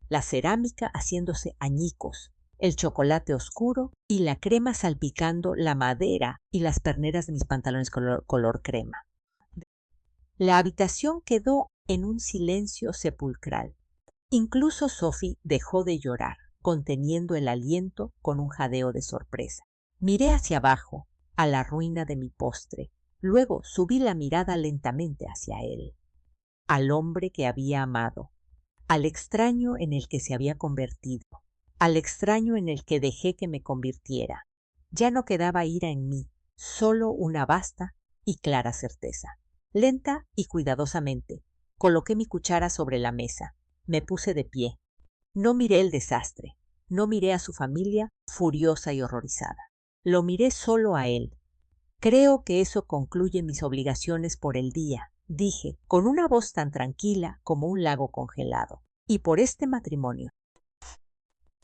la cerámica haciéndose añicos, el chocolate oscuro y la crema salpicando la madera y las perneras de mis pantalones color crema. La habitación quedó en un silencio sepulcral. Incluso Sophie dejó de llorar, conteniendo el aliento con un jadeo de sorpresa. Miré hacia abajo, a la ruina de mi postre. Luego subí la mirada lentamente hacia él, al hombre que había amado, al extraño en el que se había convertido, al extraño en el que dejé que me convirtiera. Ya no quedaba ira en mí, solo una vasta y clara certeza. Lenta y cuidadosamente, coloqué mi cuchara sobre la mesa. Me puse de pie. No miré el desastre, no miré a su familia furiosa y horrorizada. Lo miré solo a él. Creo que eso concluye mis obligaciones por el día, dije, con una voz tan tranquila como un lago congelado. Y por este matrimonio.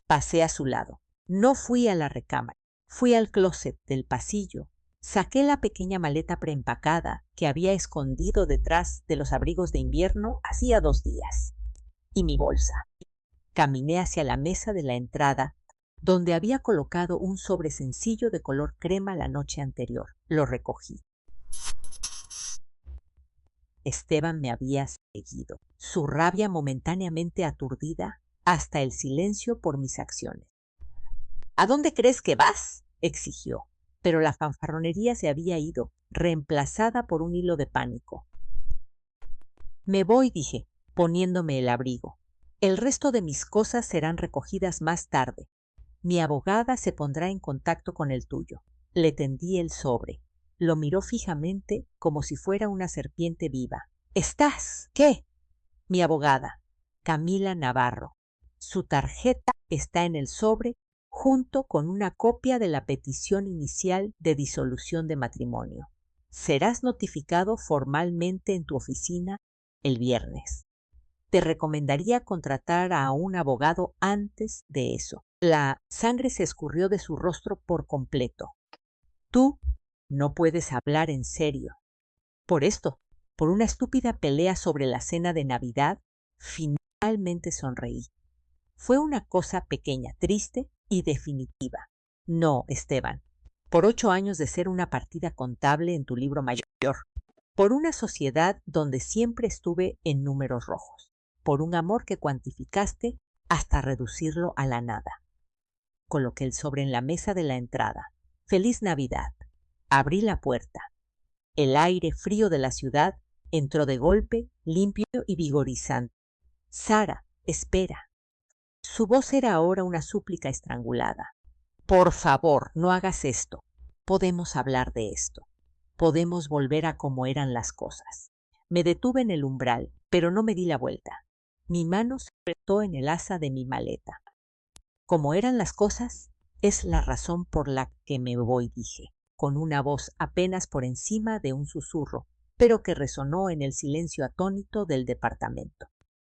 Pasé a su lado. No fui a la recámara. Fui al closet del pasillo. Saqué la pequeña maleta preempacada que había escondido detrás de los abrigos de invierno hacía 2 días. Y mi bolsa. Caminé hacia la mesa de la entrada, donde había colocado un sobre sencillo de color crema la noche anterior. Lo recogí. Esteban me había seguido, su rabia momentáneamente aturdida hasta el silencio por mis acciones. ¿A dónde crees que vas?, exigió, pero la fanfarronería se había ido, reemplazada por un hilo de pánico. Me voy, dije, poniéndome el abrigo. El resto de mis cosas serán recogidas más tarde. Mi abogada se pondrá en contacto con el tuyo. Le tendí el sobre. Lo miró fijamente como si fuera una serpiente viva. ¿Estás? ¿Qué? Mi abogada, Camila Navarro. Su tarjeta está en el sobre junto con una copia de la petición inicial de disolución de matrimonio. Serás notificado formalmente en tu oficina el viernes. Te recomendaría contratar a un abogado antes de eso. La sangre se escurrió de su rostro por completo. Tú no puedes hablar en serio. Por esto, por una estúpida pelea sobre la cena de Navidad, finalmente sonreí. Fue una cosa pequeña, triste y definitiva. No, Esteban, por 8 años de ser una partida contable en tu libro mayor, por una sociedad donde siempre estuve en números rojos, por un amor que cuantificaste hasta reducirlo a la nada. Coloqué el sobre en la mesa de la entrada. ¡Feliz Navidad! Abrí la puerta. El aire frío de la ciudad entró de golpe, limpio y vigorizante. Sara, espera. Su voz era ahora una súplica estrangulada. Por favor, no hagas esto. Podemos hablar de esto. Podemos volver a como eran las cosas. Me detuve en el umbral, pero no me di la vuelta. Mi mano se apretó en el asa de mi maleta. Como eran las cosas, es la razón por la que me voy, dije, con una voz apenas por encima de un susurro, pero que resonó en el silencio atónito del departamento.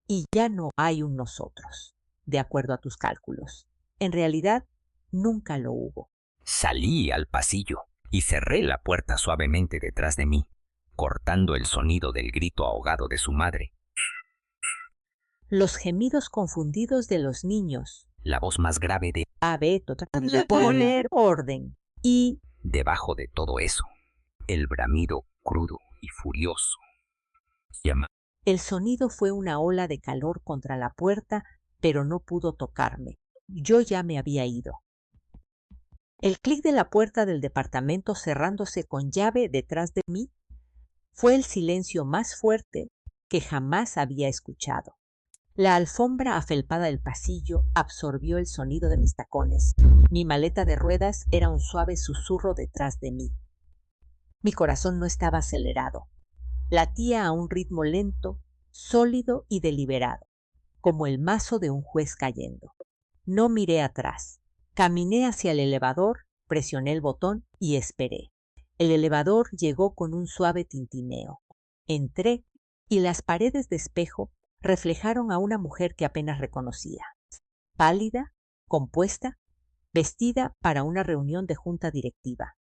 Y ya no hay un nosotros, de acuerdo a tus cálculos. En realidad, nunca lo hubo. Salí al pasillo y cerré la puerta suavemente detrás de mí, cortando el sonido del grito ahogado de su madre. Los gemidos confundidos de los niños. La voz más grave de Beto tratando de poner orden. Y debajo de todo eso, el bramido crudo y furioso. El sonido fue una ola de calor contra la puerta, pero no pudo tocarme. Yo ya me había ido. El clic de la puerta del departamento cerrándose con llave detrás de mí fue el silencio más fuerte que jamás había escuchado. La alfombra afelpada del pasillo absorbió el sonido de mis tacones. Mi maleta de ruedas era un suave susurro detrás de mí. Mi corazón no estaba acelerado. Latía a un ritmo lento, sólido y deliberado, como el mazo de un juez cayendo. No miré atrás. Caminé hacia el elevador, presioné el botón y esperé. El elevador llegó con un suave tintineo. Entré y las paredes de espejo reflejaron a una mujer que apenas reconocía. Pálida, compuesta, vestida para una reunión de junta directiva,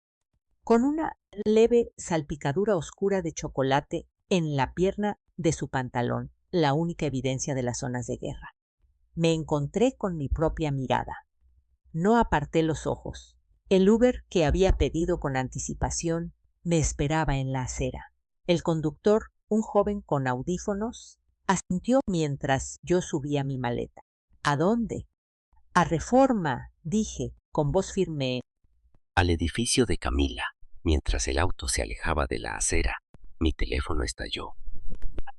con una leve salpicadura oscura de chocolate en la pierna de su pantalón, la única evidencia de las zonas de guerra. Me encontré con mi propia mirada. No aparté los ojos. El Uber que había pedido con anticipación me esperaba en la acera. El conductor Un joven con audífonos asintió mientras yo subía mi maleta. ¿A dónde? A Reforma, dije, con voz firme. Al edificio de Camila. Mientras el auto se alejaba de la acera, mi teléfono estalló.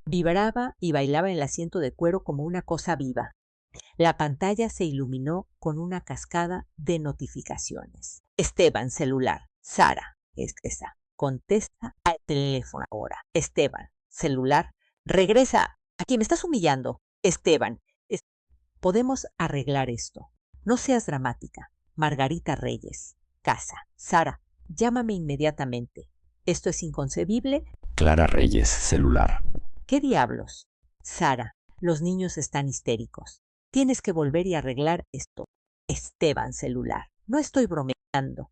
Vibraba y bailaba en el asiento de cuero como una cosa viva. La pantalla se iluminó con una cascada de notificaciones. Esteban, celular. Sara, es esa. Contesta al teléfono ahora. Esteban, celular. Regresa. Aquí me estás humillando. Esteban, podemos arreglar esto. No seas dramática. Margarita Reyes. Casa. Sara, llámame inmediatamente. Esto es inconcebible. Clara Reyes, celular. ¿Qué diablos? Sara, los niños están histéricos. Tienes que volver y arreglar esto. Esteban, celular. No estoy bromeando.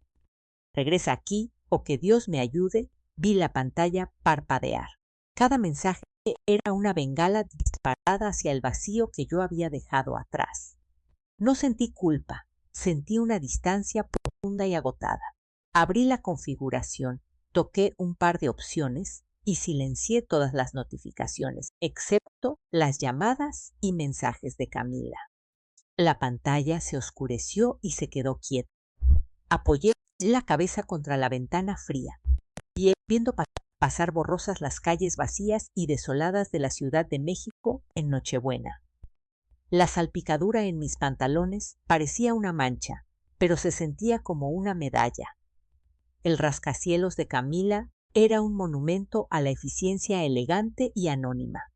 Regresa aquí o que Dios me ayude. Vi la pantalla parpadear. Cada mensaje era una bengala disparada hacia el vacío que yo había dejado atrás. No sentí culpa. Sentí una distancia profunda y agotada. Abrí la configuración, toqué un par de opciones y silencié todas las notificaciones, excepto las llamadas y mensajes de Camila. La pantalla se oscureció y se quedó quieta. Apoyé la cabeza contra la ventana fría, viendo pasar borrosas las calles vacías y desoladas de la Ciudad de México en Nochebuena. La salpicadura en mis pantalones parecía una mancha, pero se sentía como una medalla. El rascacielos de Camila era un monumento a la eficiencia elegante y anónima.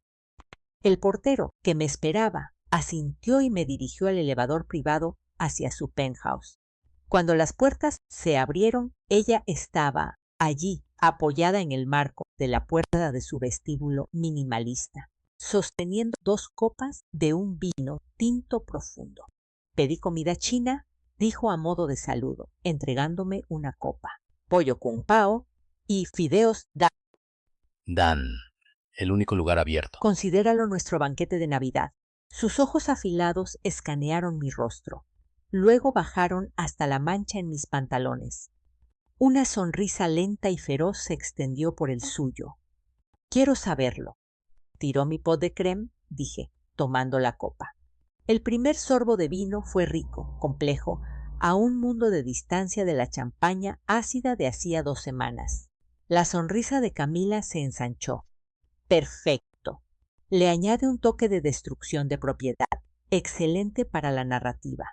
El portero, que me esperaba, asintió y me dirigió al elevador privado hacia su penthouse. Cuando las puertas se abrieron, ella estaba allí, apoyada en el marco de la puerta de su vestíbulo minimalista, sosteniendo 2 copas de un vino tinto profundo. Pedí comida china, dijo a modo de saludo, entregándome una copa. Pollo kung pao y fideos Dan, el único lugar abierto. Considéralo nuestro banquete de Navidad. Sus ojos afilados escanearon mi rostro. Luego bajaron hasta la mancha en mis pantalones. Una sonrisa lenta y feroz se extendió por el suyo. Quiero saberlo. Tiró mi pot de crème, dije, tomando la copa. El primer sorbo de vino fue rico, complejo, a un mundo de distancia de la champaña ácida de hacía 2 semanas. La sonrisa de Camila se ensanchó. Perfecto. Le añade un toque de destrucción de propiedad. Excelente para la narrativa.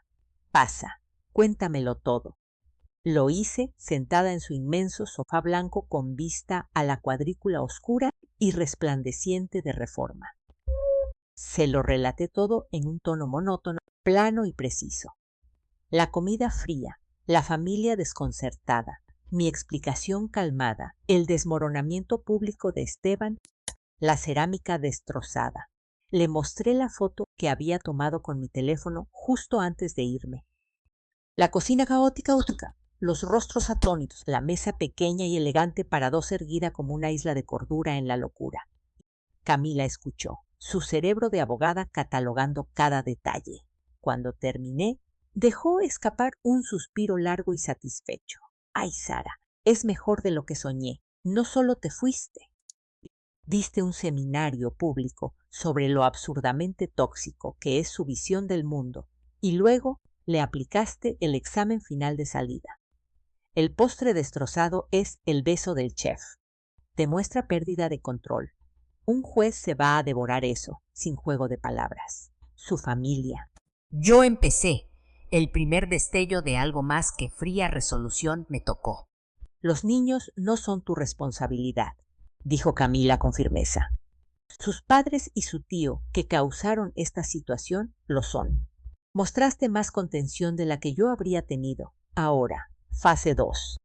Pasa, cuéntamelo todo. Lo hice sentada en su inmenso sofá blanco con vista a la cuadrícula oscura y resplandeciente de Reforma. Se lo relaté todo en un tono monótono, plano y preciso. La comida fría, la familia desconcertada, mi explicación calmada, el desmoronamiento público de Esteban, la cerámica destrozada. Le mostré la foto que había tomado con mi teléfono justo antes de irme. La cocina caótica, los rostros atónitos, la mesa pequeña y elegante para 2 erguida como una isla de cordura en la locura. Camila escuchó, su cerebro de abogada catalogando cada detalle. Cuando terminé, dejó escapar un suspiro largo y satisfecho. Ay, Sara, es mejor de lo que soñé. No solo te fuiste. Diste un seminario público sobre lo absurdamente tóxico que es su visión del mundo y luego le aplicaste el examen final de salida. El postre destrozado es el beso del chef. Demuestra pérdida de control. Un juez se va a devorar eso, sin juego de palabras. Su familia. Yo empecé. El primer destello de algo más que fría resolución me tocó. Los niños no son tu responsabilidad, dijo Camila con firmeza. Sus padres y su tío, que causaron esta situación, lo son. Mostraste más contención de la que yo habría tenido. Ahora, fase 2.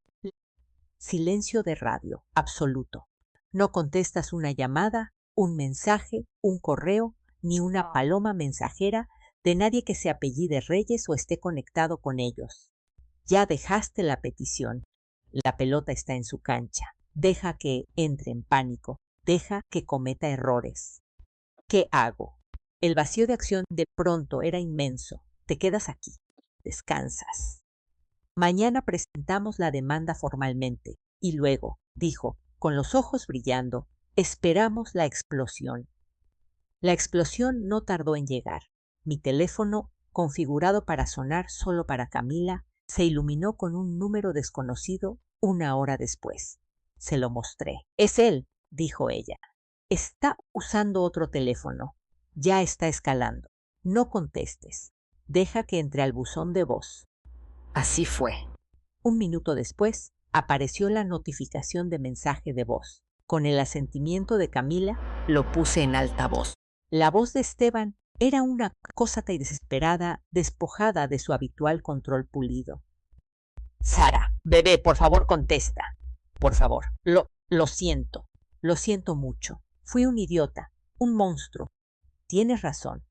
Silencio de radio, absoluto. No contestas una llamada, un mensaje, un correo, ni una paloma mensajera de nadie que se apellide Reyes o esté conectado con ellos. Ya dejaste la petición. La pelota está en su cancha. Deja que entre en pánico. Deja que cometa errores. ¿Qué hago? El vacío de acción de pronto era inmenso. Te quedas aquí. Descansas. Mañana presentamos la demanda formalmente. Y luego, dijo, con los ojos brillando, Esperamos la explosión. La explosión no tardó en llegar. Mi teléfono, configurado para sonar solo para Camila, se iluminó con un número desconocido 1 hora después. Se lo mostré. «Es él», dijo ella. «Está usando otro teléfono. Ya está escalando. No contestes. Deja que entre al buzón de voz». Así fue. 1 minuto después, apareció la notificación de mensaje de voz. Con el asentimiento de Camila, lo puse en altavoz. La voz de Esteban era una cosa tan desesperada, despojada de su habitual control pulido. «Sara, bebé, por favor contesta. Por favor. Lo siento mucho. Fui un idiota, un monstruo. Tienes razón.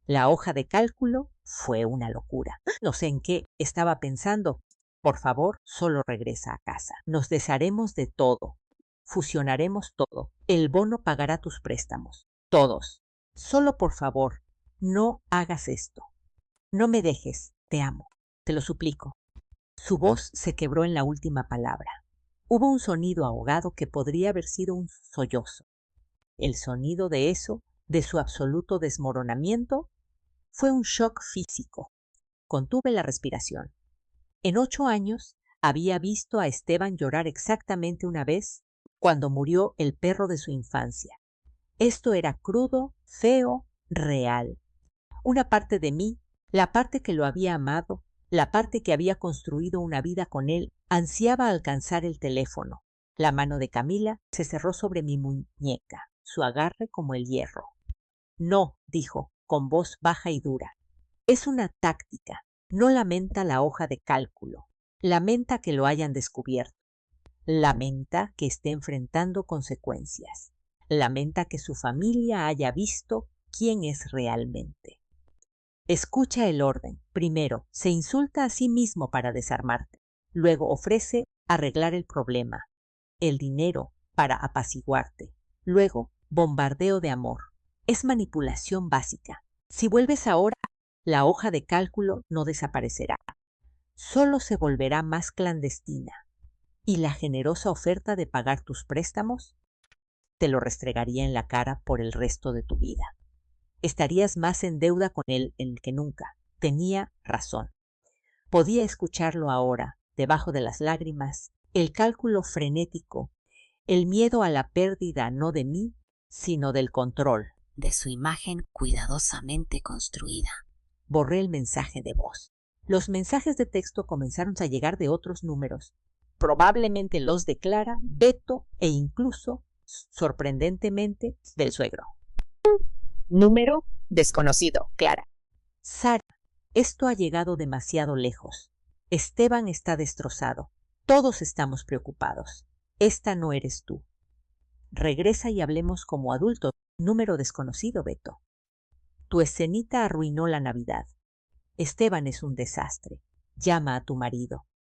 La hoja de cálculo fue una locura. No sé en qué estaba pensando. Por favor, solo regresa a casa. Nos desharemos de todo. Fusionaremos todo. El bono pagará tus préstamos. Todos. Solo por favor, no hagas esto. No me dejes. Te amo. Te lo suplico». Su voz se quebró en la última palabra. Hubo un sonido ahogado que podría haber sido un sollozo. El sonido de eso, de su absoluto desmoronamiento, fue un shock físico. Contuve la respiración. En 8 años había visto a Esteban llorar exactamente una vez cuando murió el perro de su infancia. Esto era crudo, feo, real. Una parte de mí, la parte que lo había amado, la parte que había construido una vida con él, ansiaba alcanzar el teléfono. La mano de Camila se cerró sobre mi muñeca, su agarre como el hierro. «No», dijo, con voz baja y dura. «Es una táctica. No lamenta la hoja de cálculo. Lamenta que lo hayan descubierto. Lamenta que esté enfrentando consecuencias. Lamenta que su familia haya visto quién es realmente. Escucha el orden. Primero, se insulta a sí mismo para desarmarte. Luego ofrece arreglar el problema, el dinero para apaciguarte. Luego, bombardeo de amor. Es manipulación básica. Si vuelves ahora, la hoja de cálculo no desaparecerá. Solo se volverá más clandestina. Y la generosa oferta de pagar tus préstamos te lo restregaría en la cara por el resto de tu vida. Estarías más en deuda con él que nunca. Tenía razón. Podía escucharlo ahora, debajo de las lágrimas, el cálculo frenético, el miedo a la pérdida no de mí, sino del control. De su imagen cuidadosamente construida. Borré el mensaje de voz. Los mensajes de texto comenzaron a llegar de otros números. Probablemente los de Clara, Beto e incluso, sorprendentemente, del suegro. Número desconocido, Clara. Sara, esto ha llegado demasiado lejos. Esteban está destrozado. Todos estamos preocupados. Esta no eres tú. Regresa y hablemos como adultos. Número desconocido, Beto. Tu escenita arruinó la Navidad. Esteban es un desastre. Llama a tu marido.